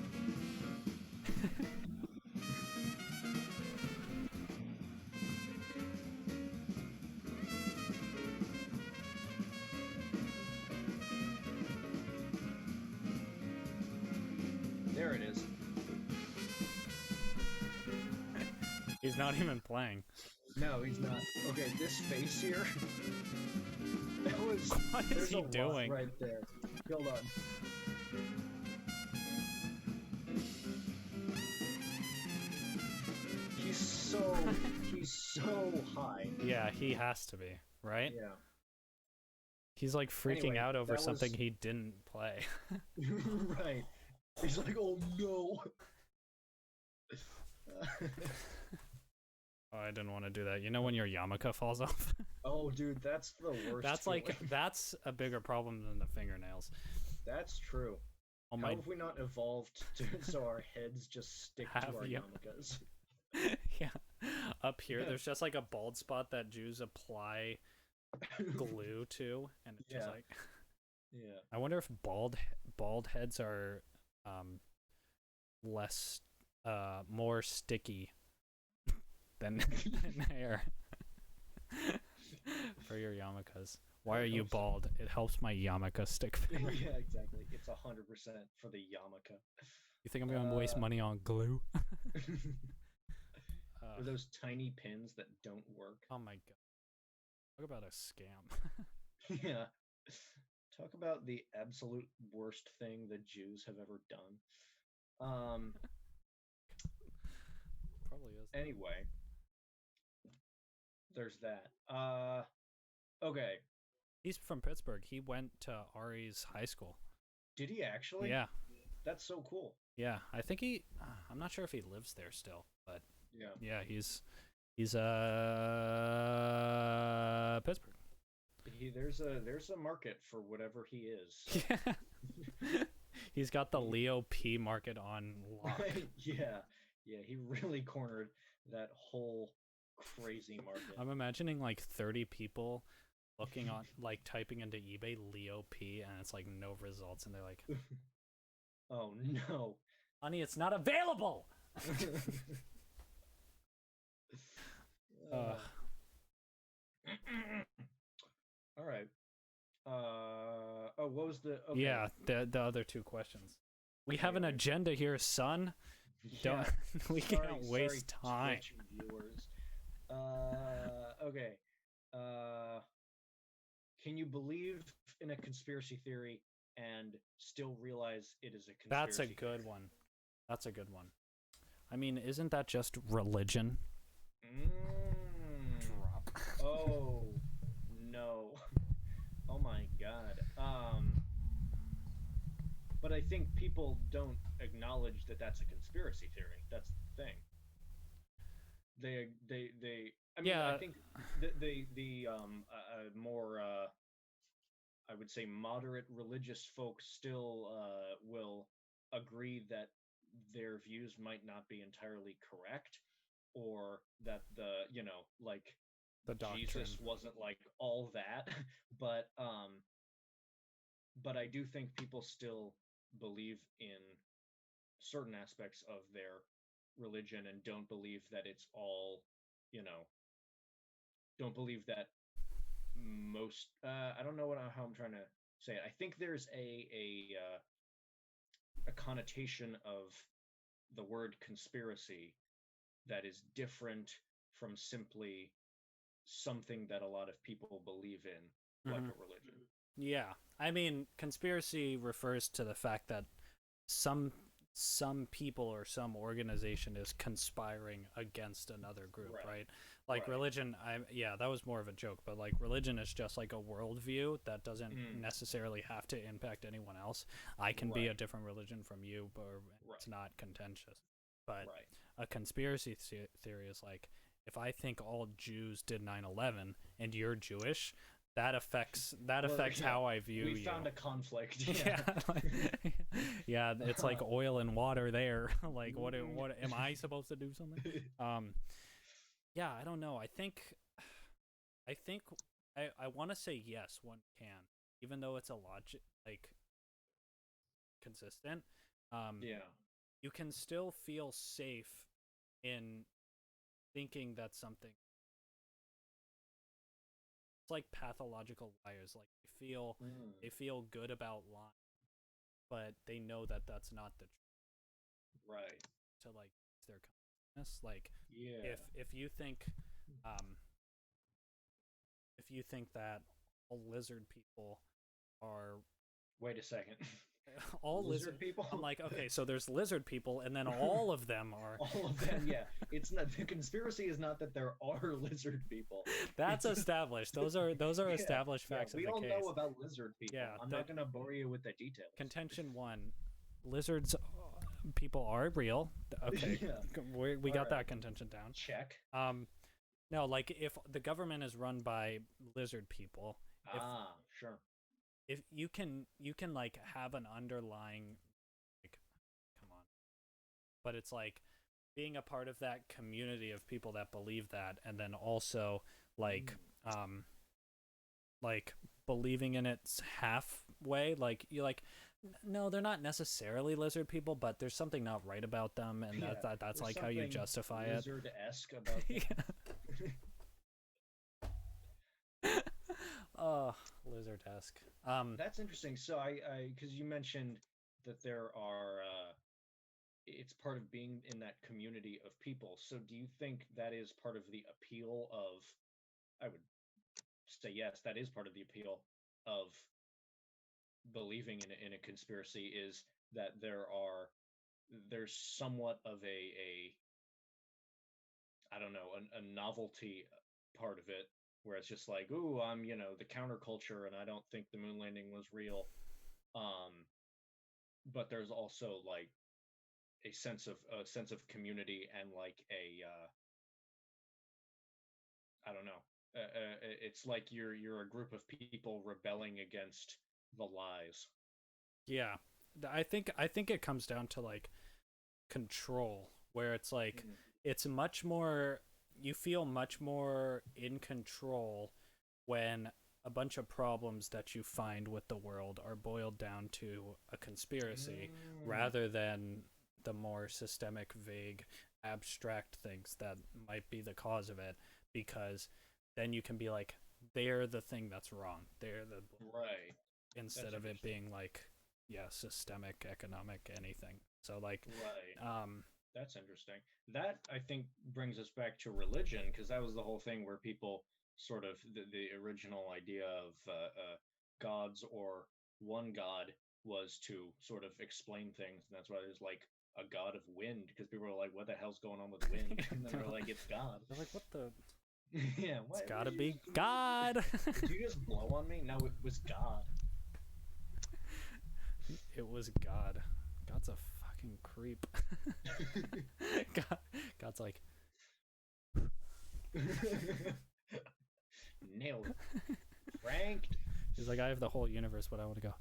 There it is. he's not even playing. No, he's not. Okay, this face here. That was. What is There's he a lot doing? right there. Hold on. He's so he's so high. Yeah, he has to be, right? Yeah. He's like freaking Anyway, out over that something was- he didn't play. Right. He's like, oh no. Oh, I didn't want to do that. You know when your yarmulke falls off? Oh, dude, that's the worst. That's like feeling. that's a bigger problem than the fingernails. That's true. Oh How my have we not evolved to so our heads just stick to Have our you? yarmulkes? yeah. Up here Yeah. there's just like a bald spot that Jews apply glue to, and it's just Yeah. like Yeah. I wonder if bald heads are less more sticky than hair for your yarmulkes. Why I are you hope so. bald? It helps my yarmulke stick better. Yeah, exactly. It's 100% for the yarmulke. You think I'm gonna waste money on glue? Or those tiny pins that don't work. Oh my god. Talk about a scam. Yeah. Talk about the absolute worst thing the Jews have ever done. Probably is. Anyway, there's that. Okay. He's from Pittsburgh. He went to Ari's high school. Did he actually? Yeah. That's so cool. Yeah. I think I'm not sure if he lives there still, but Yeah. yeah, he's Pittsburgh. There's a market for whatever he is. Yeah. He's got the Leo P market on lock. Yeah. Yeah, he really cornered that whole crazy market. I'm imagining like 30 people looking on like typing into eBay Leo P, and it's like no results, and they're like, Oh no. honey, it's not available. Uh, all right. Oh, what was the? Okay. Yeah, the other two questions. We have an Okay. agenda here, son. Don't we can't waste time. Twitch viewers. Okay. Can you believe in a conspiracy theory and still realize it is a conspiracy? That's a good one. That's a good one. I mean, isn't that just religion? Drop. Oh no. Oh my god. But I think people don't acknowledge that that's a conspiracy theory. That's the thing. They I mean, Yeah. I think the more I would say moderate religious folks still will agree that their views might not be entirely correct, or that the like The doctrine. Jesus wasn't like all that, but I do think people still believe in certain aspects of their religion and don't believe that it's all, don't believe that most I don't know how I'm trying to say it. I think there's a connotation of the word conspiracy that is different from simply something that a lot of people believe in. like Mhm. a religion. Yeah, I mean, conspiracy refers to the fact that some some people or some organization is conspiring against another group, Right. right? Like Right. religion, yeah, that was more of a joke, but like religion is just like a worldview that doesn't Mm, necessarily have to impact anyone else. I can be a right. different religion from you, but it's Right. not contentious. But Right. a conspiracy theory is like, if I think all Jews did 9/11 and you're Jewish, that affects Yeah. how I view We you. found a conflict. Yeah, yeah, it's like oil and water there. Like, what Mm. am I supposed to do something? Um, yeah, I don't know. I think I want to say yes, one can, even though it's a logic like consistent. Um, Yeah. you can still feel safe in thinking that something. It's like pathological liars. Like Mm, they feel good about lying, but they know that that's not the truth. right. To like their consciousness. Like Yeah. if you think um that all lizard people are Wait a second. all lizard Lizard people? I'm like, okay, so there's lizard people and then all of them are All of them, yeah. It's not the conspiracy is not that there are lizard people. that's It's established. Those are yeah, established yeah. facts of We the all case. know about lizard people. Yeah, I'm the not gonna bore you with the details. contention one, lizards people are real. Okay. Yeah. We All got right. that contention down. Check. No, like if the government is run by lizard people, if Ah, sure. you can like have an underlying like come on, but it's like being a part of that community of people that believe that, and then also like Mm. um like believing in it's halfway, like you like no, they're not necessarily lizard people, but there's something not right about them, and Yeah. that's There's like how you something justify it. lizard-esque about them. Oh, lizard-esque. That's interesting. So because you mentioned that there are, it's part of being in that community of people. So do you think that is part of the appeal of, I would say yes, that is part of the appeal of believing in a conspiracy is that there's somewhat of a I don't know, a novelty part of it where it's just like, ooh, I'm, the counterculture and I don't think the moon landing was real. Um, but there's also like a sense of community and like I don't know. It's like you're a group of people rebelling against the lies. Yeah, I think it comes down to like control, where it's like Mm. it's much more you feel much more in control when a bunch of problems that you find with the world are boiled down to a conspiracy Mm. rather than the more systemic, vague, abstract things that might be the cause of it, because then you can be like, they're the thing that's wrong. They're the Right. instead That's of it interesting. being like, yeah, systemic, economic, anything. So like, Right. um, That's interesting. That I think brings us back to religion because that was the whole thing where people sort of the original idea of gods or one god was to sort of explain things, and that's why there's like a god of wind because people were like, "What the hell's going on with wind?" And then they're they're like, "It's God." like, what the? Yeah, It's what gotta did you be just God. did you just blow on me? No, it was God. It was God. God's a fucking creep. God, God's like, Nailed it. Franked. he's like, I have the whole universe, but I want to go.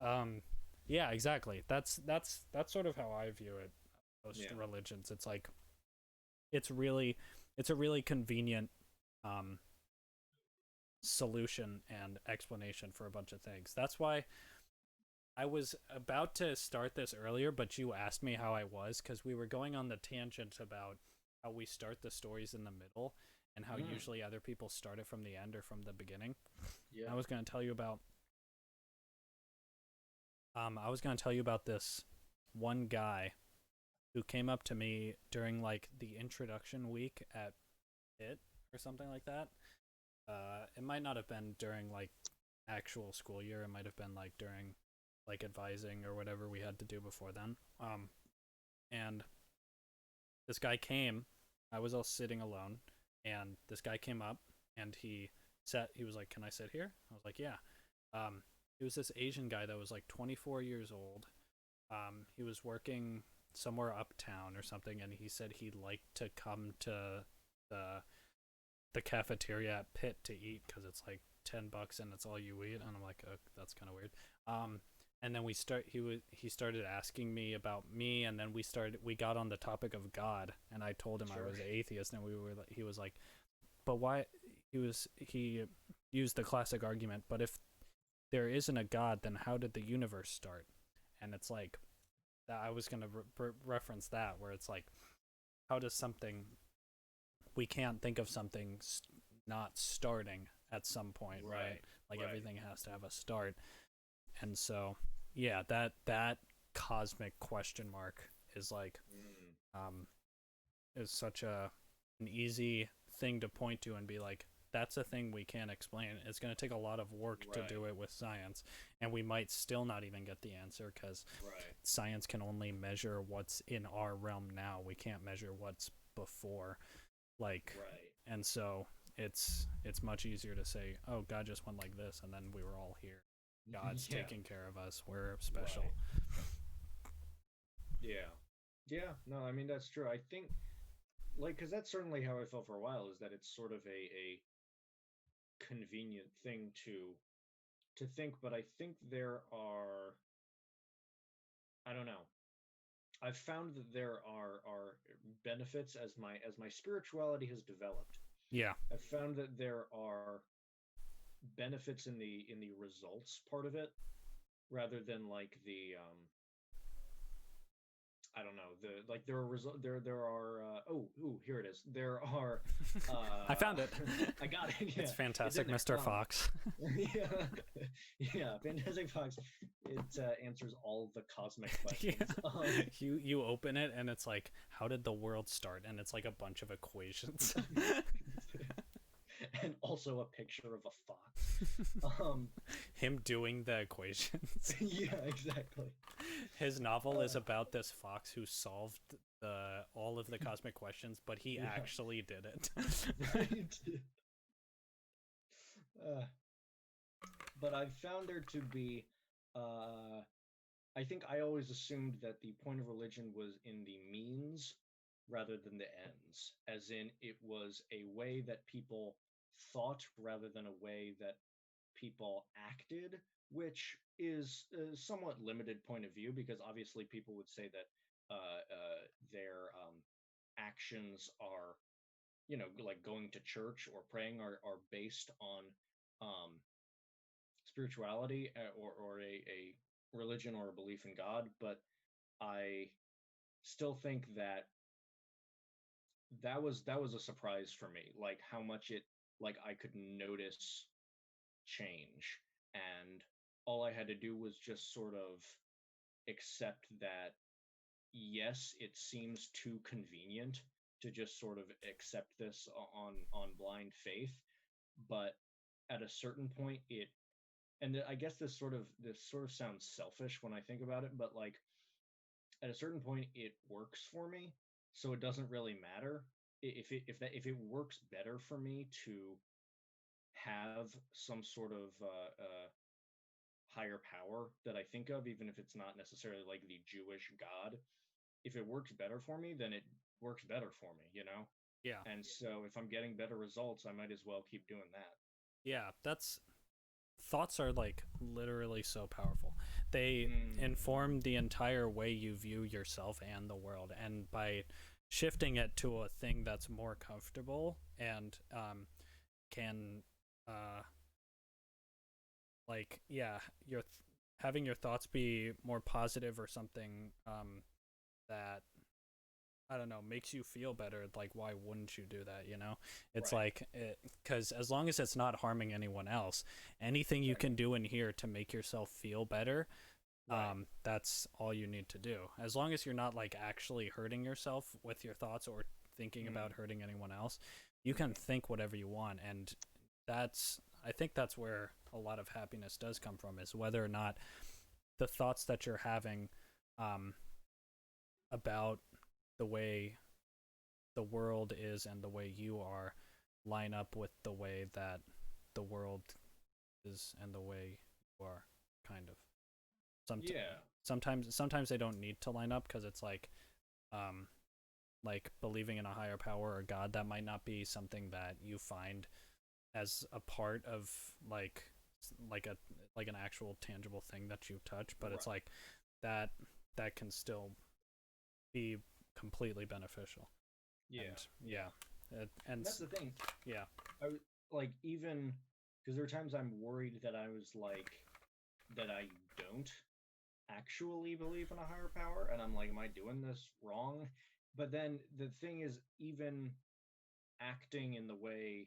Um, yeah, exactly. That's sort of how I view it. Most Yeah. religions, it's like, it's really, it's a really convenient, um, solution and explanation for a bunch of things. That's why I was about to start this earlier, but you asked me how I was because we were going on the tangent about how we start the stories in the middle and how Mm, usually other people start it from the end or from the beginning. yeah. I was going to tell you about this one guy who came up to me during like the introduction week at it or something like that. might not have been during like actual school year. It might have been like during like advising or whatever we had to do before then. And this guy came. I was all sitting alone, and this guy came up, and he was like, "Can I sit here?" I was like, "Yeah." He was this Asian guy that was like 24 years old. He was working somewhere uptown or something, and he said he'd like to come to the cafeteria at Pitt to eat because it's like $10 and it's all you eat. And I'm like, oh, that's kind of weird. And then he started asking me about me, and then we got on the topic of God, and I told him I was an atheist, and he was like, but why? He used the classic argument, but if there isn't a God, then how did the universe start? And it's like that. I was gonna reference that, where it's like, how does something, we can't think of something not starting at some point, right? Like everything has to have a start. And so, yeah, that cosmic question mark is like, is such an easy thing to point to and be like, that's a thing we can't explain. It's going to take a lot of work to do it with science, and we might still not even get the answer because science can only measure what's in our realm now. We can't measure what's before, like, and so it's much easier to say, oh, God just went like this, and then we were all here. God's taking care of us. We're special. Yeah. No, I mean, that's true. I think, like, because that's certainly how I felt for a while, is that it's sort of a convenient thing to think, but I think there are, I don't know. I've found that there are benefits as my spirituality has developed. Yeah. I've found that there are benefits in the results part of it, rather than like the I don't know, there are here it is. There are I found it. I got it. Yeah. It's fantastic, Mr. Fox. yeah, Fantastic Fox. It answers all the cosmic questions. You open it and it's like, how did the world start? And it's like a bunch of equations. And also a picture of a fox. Him doing the equations. Yeah, exactly. His novel is about this fox who solved all of the cosmic questions, but he actually did it. But I've found there to be, I think I always assumed that the point of religion was in the means rather than the ends, as in it was a way that people thought rather than a way that people acted, which is a somewhat limited point of view, because obviously people would say that their actions are, like going to church or praying are based on spirituality, or a religion or a belief in God. But I still think that was a surprise for me, like how much I could notice change, and all I had to do was just sort of accept that, yes, it seems too convenient to just sort of accept this on blind faith, but at a certain point and I guess this sort of sounds selfish when I think about it, but like at a certain point it works for me, so it doesn't really matter if it works better for me to have some sort of higher power that I think of, even if it's not necessarily like the Jewish God. If it works better for me, then it works better for me, Yeah. And so if I'm getting better results, I might as well keep doing that. Yeah, thoughts are like literally so powerful. They inform the entire way you view yourself and the world, and by shifting it to a thing that's more comfortable and can having your thoughts be more positive or something that, I don't know, makes you feel better. Like, why wouldn't you do that? It's like, because as long as it's not harming anyone else, anything you can do in here to make yourself feel better, that's all you need to do. As long as you're not like actually hurting yourself with your thoughts or thinking about hurting anyone else, you can think whatever you want. And that's I think that's where a lot of happiness does come from, is whether or not the thoughts that you're having um, about the way the world is and the way you are line up with the way that the world is and the way you are, kind of. Yeah. Sometimes they don't need to line up, because it's um like believing in a higher power or God, that might not be something that you find as a part of like a like an actual tangible thing that you touch, but it's Right. like that that can still be completely beneficial. Yeah. And yeah, And that's the thing. yeah. I was like, even because there are times I'm worried that I was like that I don't actually believe in a higher power, and I'm like, am I doing this wrong? But then the thing is, even acting in the way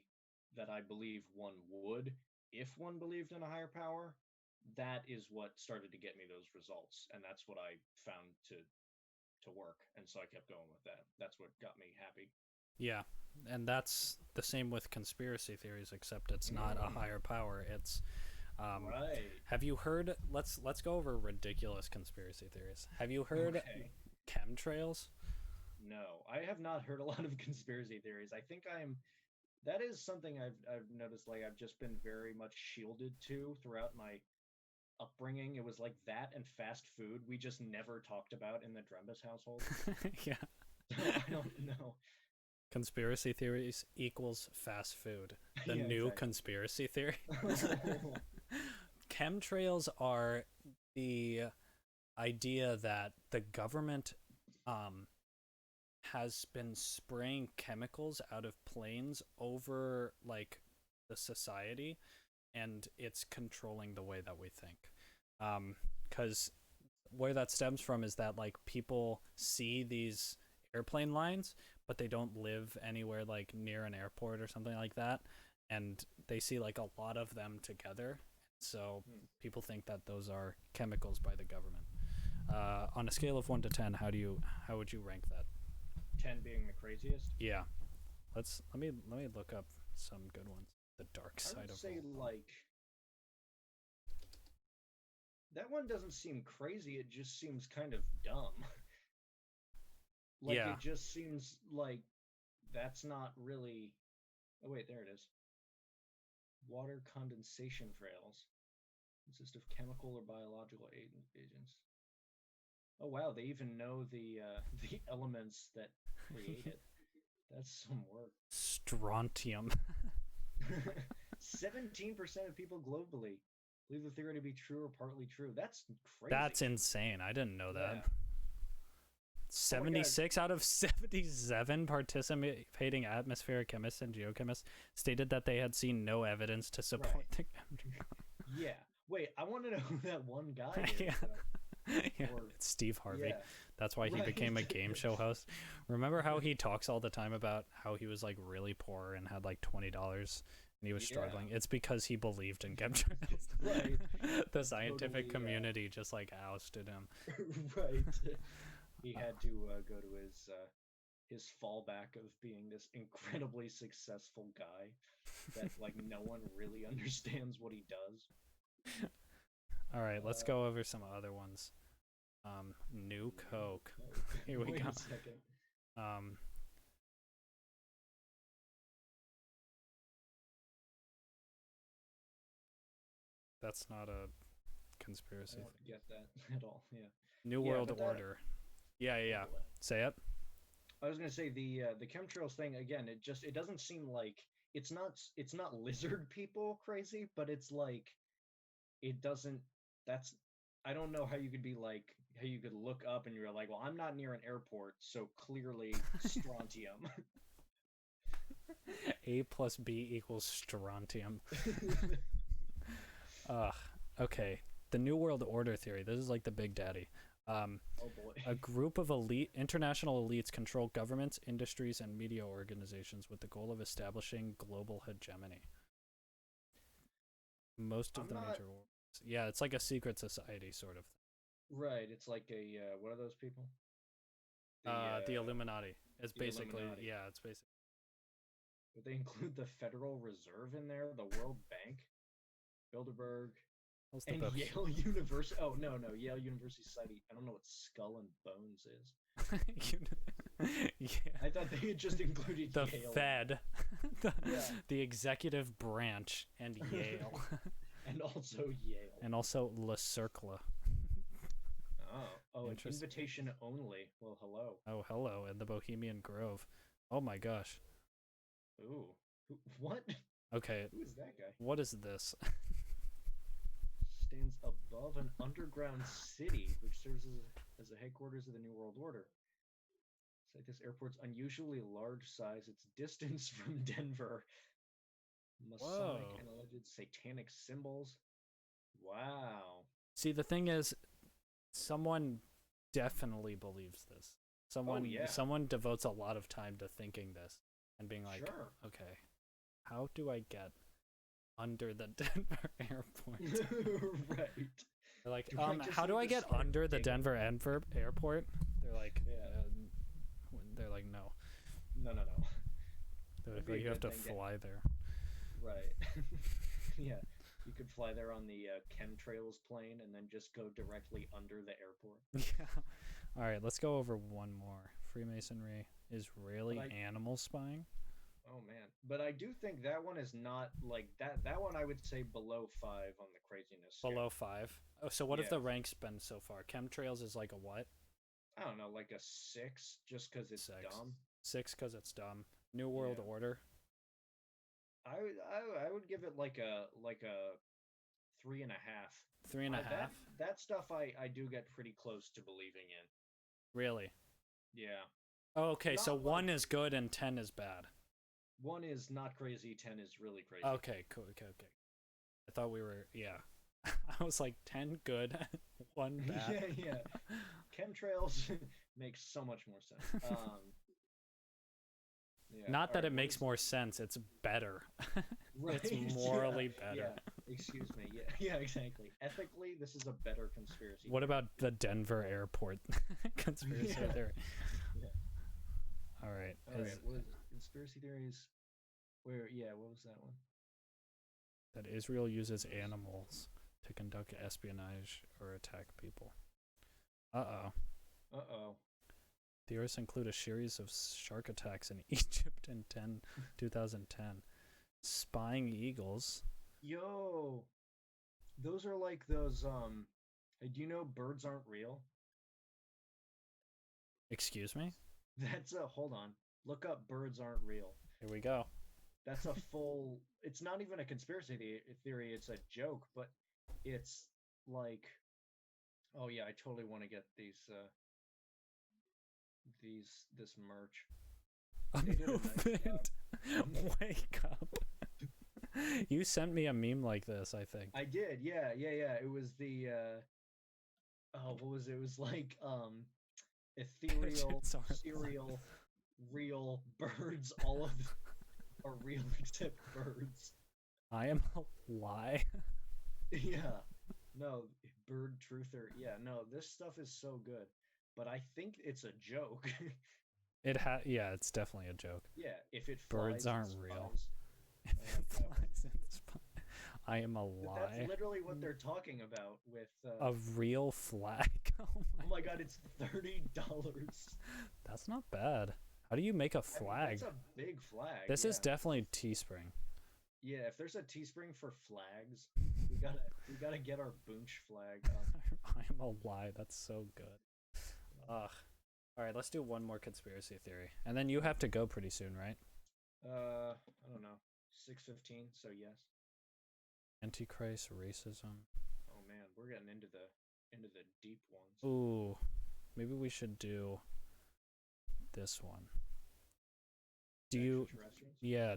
that I believe one would if one believed in a higher power, that is what started to get me those results, and that's what I found to work, and so I kept going with that. That's what got me happy. Yeah, and that's the same with conspiracy theories, except it's not a Mm, higher power. It's right. have you heard? Let's go over ridiculous conspiracy theories. Have you heard Okay. chemtrails? No, I have not heard a lot of conspiracy theories. I think I'm that is something I've noticed, like I've just been very much shielded to throughout my upbringing. It was like that and fast food we just never talked about in the Drembus household. Yeah, So I don't know. conspiracy theories equals fast food. The Yeah, new exactly. conspiracy theory. Chemtrails are the idea that the government um has been spraying chemicals out of planes over like the society, and it's controlling the way that we think. Because where that stems from is that like people see these airplane lines, but they don't live anywhere like near an airport or something like that, and they see like a lot of them together. So Hmm. people think that those are chemicals by the government. On a scale of 1 to 10, how would you rank that? 10 being the craziest. Yeah, let me look up some good ones. The dark I side would of say all. like that one doesn't seem crazy, it just seems kind of dumb. Like Yeah, it just seems like that's not really. Oh wait, there it is. Water condensation trails consist of chemical or biological agents. Oh wow, they even know the the elements that create it. That's some work. strontium. 17% of people globally believe the theory to be true or partly true. That's That's crazy. insane. I didn't know that. Yeah. Oh my god. 76 out of 77 participating atmospheric chemists and geochemists stated that they had seen no evidence to support Right. the Yeah. Wait, I want to know who that one guy is. yeah. Yeah, Or it's Steve Harvey. yeah. That's why he became a Right. game show host. Remember how he talks all the time about how he was like really poor and had like $20 and he was Yeah. struggling? It's because he believed in chemtrails. Right. The scientific Totally. community just like ousted him. Right. He had to go to his fallback of being this incredibly successful guy that like no one really understands what he does. All right, let's Uh, go over some other ones. New Coke. Here we Wait go. a second. Um, that's not a I conspiracy don't thing. get that at all. Yeah. New Yeah, World but that. Order. Yeah, yeah, Oh yeah. boy. Say it. I was gonna say the chemtrails thing again. It doesn't seem like it's not lizard people crazy, but it's like it doesn't. That's I don't know how you could be like how you could look up and you're like, well, I'm not near an airport, so clearly strontium. A plus B equals strontium. Ugh. Okay. The New World Order theory. This is like the big daddy. Um, Oh boy. a group of international elites control governments, industries, and media organizations with the goal of establishing global hegemony. Most of I'm the not major wars. Yeah, it's like a secret society sort of. right. It's like a what are those people? The Illuminati. It's The basically Illuminati. yeah. It's basically Would they include the Federal Reserve in there? The World Bank? Bilderberg, What's the and book? Yale University. Oh no, Yale University Society. I don't know what Skull and Bones is. Yeah. I thought they had just included The Yale. Fed, the, Yeah. the executive branch, and Yale, And also Yale. and also Le Cercle. An Interesting. invitation only. Well, hello. Oh, hello, in the Bohemian Grove. Oh my gosh. Ooh. What? Okay, Who is that guy? what is this? Stands above an underground city, which serves as a headquarters of the New World Order. It's like this airport's unusually large size, its distance from Denver, Masonic Whoa. and alleged satanic symbols. Wow. See, the thing is, someone definitely believes this. Someone devotes a lot of time to thinking this and being like, Sure. okay, how do I get under the Denver airport? Right. They're like, Do I just how do need I to get start under the digging? Denver airport? They're like, Yeah. they're like, no. No. They're That'd like, be a you have to good thing to- fly there. Right. Yeah. You could fly there on the chemtrails plane and then just go directly under the airport. Yeah. All right, let's go over one more. Freemasonry, Israeli But animal spying. Oh man. But I do think that one is not like that. That one I would say below 5 on the craziness scale. Below 5. Oh, so what have Yeah. the ranks been so far? Chemtrails is like a what? I don't know, like a 6, just because it's 6. dumb. 6 because it's dumb. New World Yeah. Order. I would give it like a 3.5. 3.5. That stuff I do get pretty close to believing in. Really? Yeah. Oh, okay, so Not 1 like- is good and 10 is bad. 1 is not crazy, 10 is really crazy. Okay, cool. Okay. I thought we were, yeah. I was like 10 good, 1 bad. Yeah. Chemtrails makes so much more sense. Yeah. Not that Alright, it makes more sense, it's better. Right, It's morally yeah, better. Yeah. Excuse me. Yeah, exactly. Ethically, this is a better conspiracy. What about the Denver airport conspiracy Yeah. theory? Yeah. All right. All right. What is it? Conspiracy theories? Where? Yeah. What was that one? That Israel uses animals to conduct espionage or attack people. Uh-oh. Uh-oh. Theorists include a series of shark attacks in Egypt in 2010. Spying eagles. Yo, those are like those. Hey, do you know birds aren't real? Excuse me? That's a. Hold on. Look up birds aren't real. Here we go. That's a full. It's not even a conspiracy theory. It's a joke, but it's like. Oh yeah, I totally want to get this merch. A They did a nice movement. job. Wake up. You sent me a meme like this, I think. I did, yeah. It was the oh, what was it? It was like ethereal, Pigeons aren't serial, real birds. All of them are real except birds. I am a lie. Yeah, no, bird truther. Yeah, no, this stuff is so good, but I think it's a joke. Yeah, it's definitely a joke. Yeah, if it Birds flies, it aren't real. spies. If I it like that one. flies in the spot. I am a But lie. that's literally what they're talking about with. A real flag. Oh my god, it's $30. That's not bad. How do you make a flag? That's a big flag. This is yeah. definitely Teespring. Yeah, if there's a Teespring for flags, we gotta get our Boonch flag up. I am a lie. That's so good. Ugh. All right, let's do one more conspiracy theory, and then you have to go pretty soon, right? I don't know, 6:15. So yes. Antichrist, racism. Oh man, we're getting into the deep ones. Ooh, maybe we should do this one. Do you? Extraterrestrials? Yeah.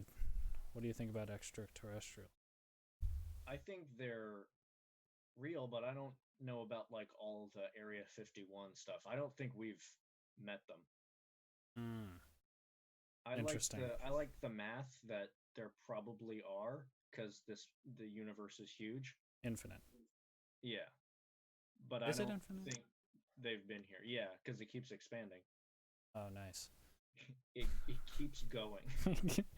What do you think about extraterrestrial? I think they're real, but I don't know about like all the Area 51 stuff. I don't think we've met them. Interesting. I like the math that there probably are because the universe is huge. Infinite. Yeah, but Is I it don't infinite? think they've been here. Yeah, because it keeps expanding. Oh, nice. it keeps going.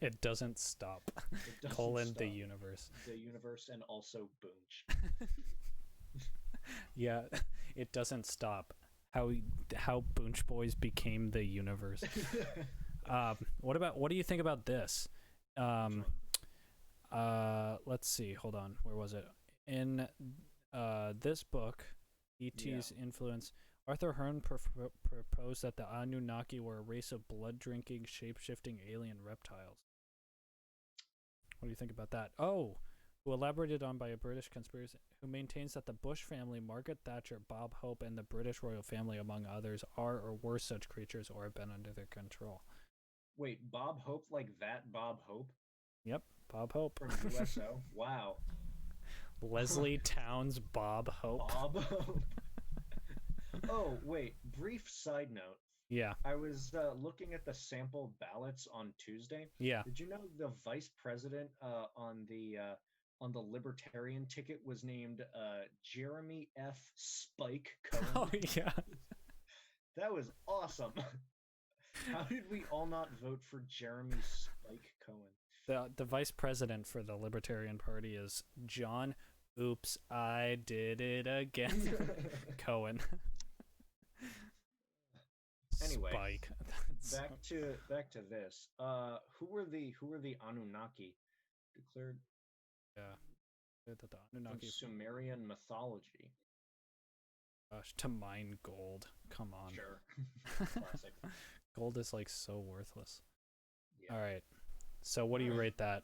It doesn't stop. It doesn't Colon stop. the universe. The universe and also Boonch. Yeah, it doesn't stop. How Boonch Boys became the universe. What do you think about this? Let's see. Hold on. Where was it? In this book, E.T.'s influence, Arthur Hearn proposed that the Anunnaki were a race of blood-drinking, shape-shifting alien reptiles. What do you think about that? Oh, who elaborated on by a British conspiracy who maintains that the Bush family, Margaret Thatcher, Bob Hope, and the British royal family, among others, are or were such creatures or have been under their control. Wait, Bob Hope, like that Bob Hope Yep, Bob Hope. from USO? Wow. Leslie Towns Bob Hope. Bob Hope. Oh, wait, brief side note. Yeah. I was looking at the sample ballots on Tuesday. Yeah. Did you know the vice president on the Libertarian ticket was named Jeremy F. Spike Cohen? Oh yeah. That was awesome. How did we all not vote for Jeremy Spike Cohen? The vice president for the Libertarian Party is John Oops, I did it again. Cohen. Anyway, Spike. back to this. Who were the Anunnaki declared? Yeah. That the From Anunnaki. Sumerian mythology. Gosh, to mine gold. Come on. Sure. Classic. Gold is like so worthless. Yeah. All right. So what do you rate that?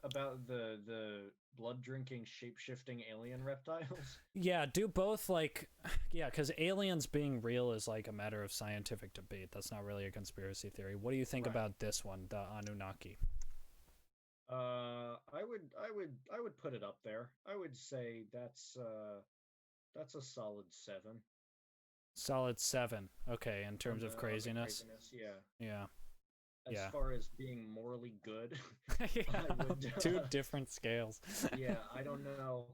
About the blood drinking, shape shifting alien reptiles. Yeah, do both like yeah, because aliens being real is like a matter of scientific debate. That's not really a conspiracy theory. What do you think about this one, the Anunnaki? I would put it up there. I would say that's a solid 7. Solid 7. Okay, in terms of craziness. Yeah. Yeah. As far as being morally good, Yeah, I would, two different scales. Yeah, I don't know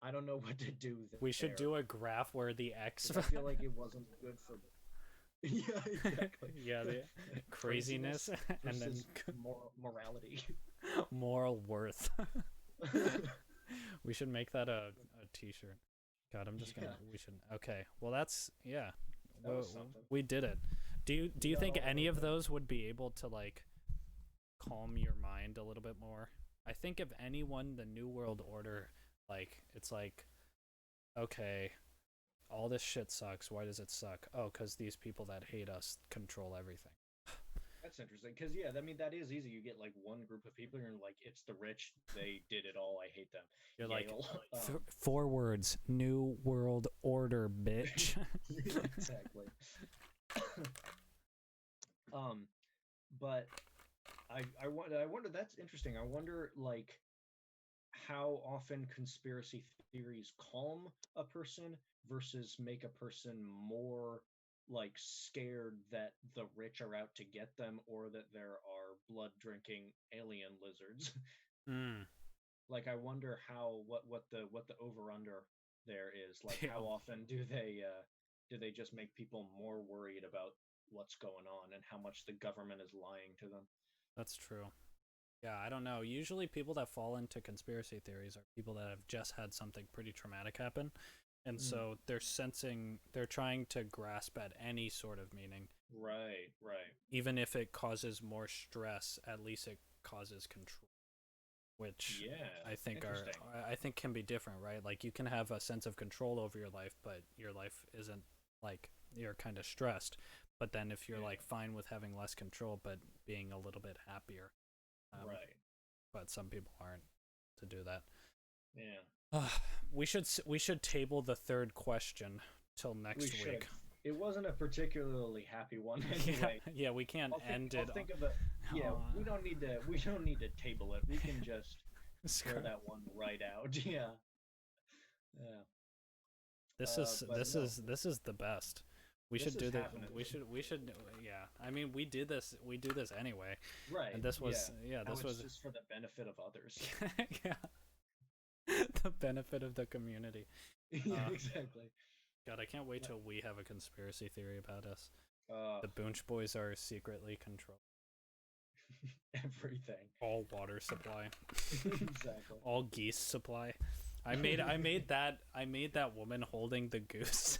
what to do. We should do a graph where the X. I feel like it wasn't good for. Yeah, exactly. Yeah, the craziness and then morality, moral worth. We should make that a T-shirt. God, I'm just gonna. We should. Okay. Well, that's yeah. We did it. Do you think any of those would be able to like calm your mind a little bit more? I think if anyone, the New World Order, like it's like, okay, all this shit sucks. Why does it suck? Oh, because these people that hate us control everything. That's interesting because yeah, I mean that is easy. You get like one group of people and you're like, it's the rich. They did it all. I hate them. You're Yale, like 4 words: New World Order, bitch. Exactly. But I wonder. That's interesting. I wonder like how often conspiracy theories calm a person versus make a person more like scared that the rich are out to get them or that there are blood drinking alien lizards. Like I wonder what the over under there is. Like how often do they just make people more worried about what's going on and how much the government is lying to them? That's true. Yeah, I don't know. Usually people that fall into conspiracy theories are people that have just had something pretty traumatic happen. And so they're trying to grasp at any sort of meaning. Right. Even if it causes more stress, at least it causes control. Which I think can be different, right? Like you can have a sense of control over your life, but your life isn't like you're kind of stressed. But then if you're like fine with having less control but being a little bit happier. Right. But some people aren't to do that. Yeah. We should table the third question till next week. It wasn't a particularly happy one anyway. Yeah, we can't end it. We don't need to table it. We can just throw that one right out. Yeah. This is the best. We should do that. We should. Yeah. I mean, we do this anyway. Right. And this was this was just for the benefit of others. Yeah. The benefit of the community. Yeah, exactly. God, I can't wait till we have a conspiracy theory about us. Uh, The Boonch Boys are secretly controlling everything. all water supply, Exactly. all geese supply. I made that woman holding the goose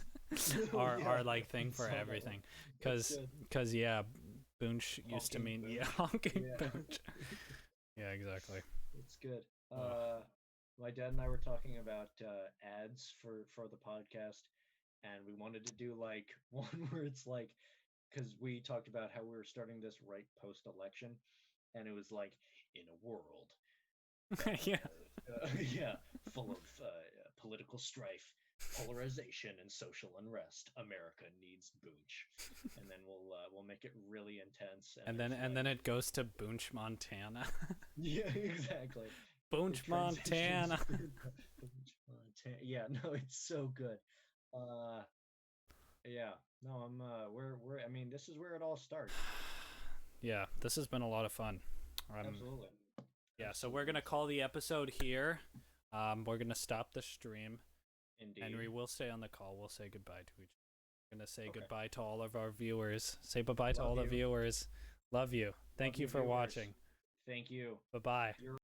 our Yeah, our like I thing for saw that one. everything, That's cause good. cause yeah, Boonch used to Honking mean yeah Boonch. honking Yeah. Boonch. Yeah, exactly. It's good. Ugh. My dad and I were talking about ads for the podcast, and we wanted to do like one where it's like, because we talked about how we were starting this right post election, and it was like, in a world, Yeah. yeah, full of political strife, polarization, and social unrest, America needs Boonch, and then we'll make it really intense, and And there's then like, it goes to Boonch, Montana. yeah, exactly. It Boonch, transitions Montana. through yeah, no, it's so good. Uh yeah. No, we're I mean, this is where it all starts. Yeah, this has been a lot of fun. Absolutely. Yeah, so we're Absolutely. gonna call the episode here. We're gonna stop the stream. Indeed. Henry will stay on the call. We'll say goodbye to each other. We're gonna say Okay. goodbye to all of our viewers. Say bye-bye to Love all the you. viewers. Love you. Thank Love you you, for viewers. watching. Thank you. Bye-bye. You're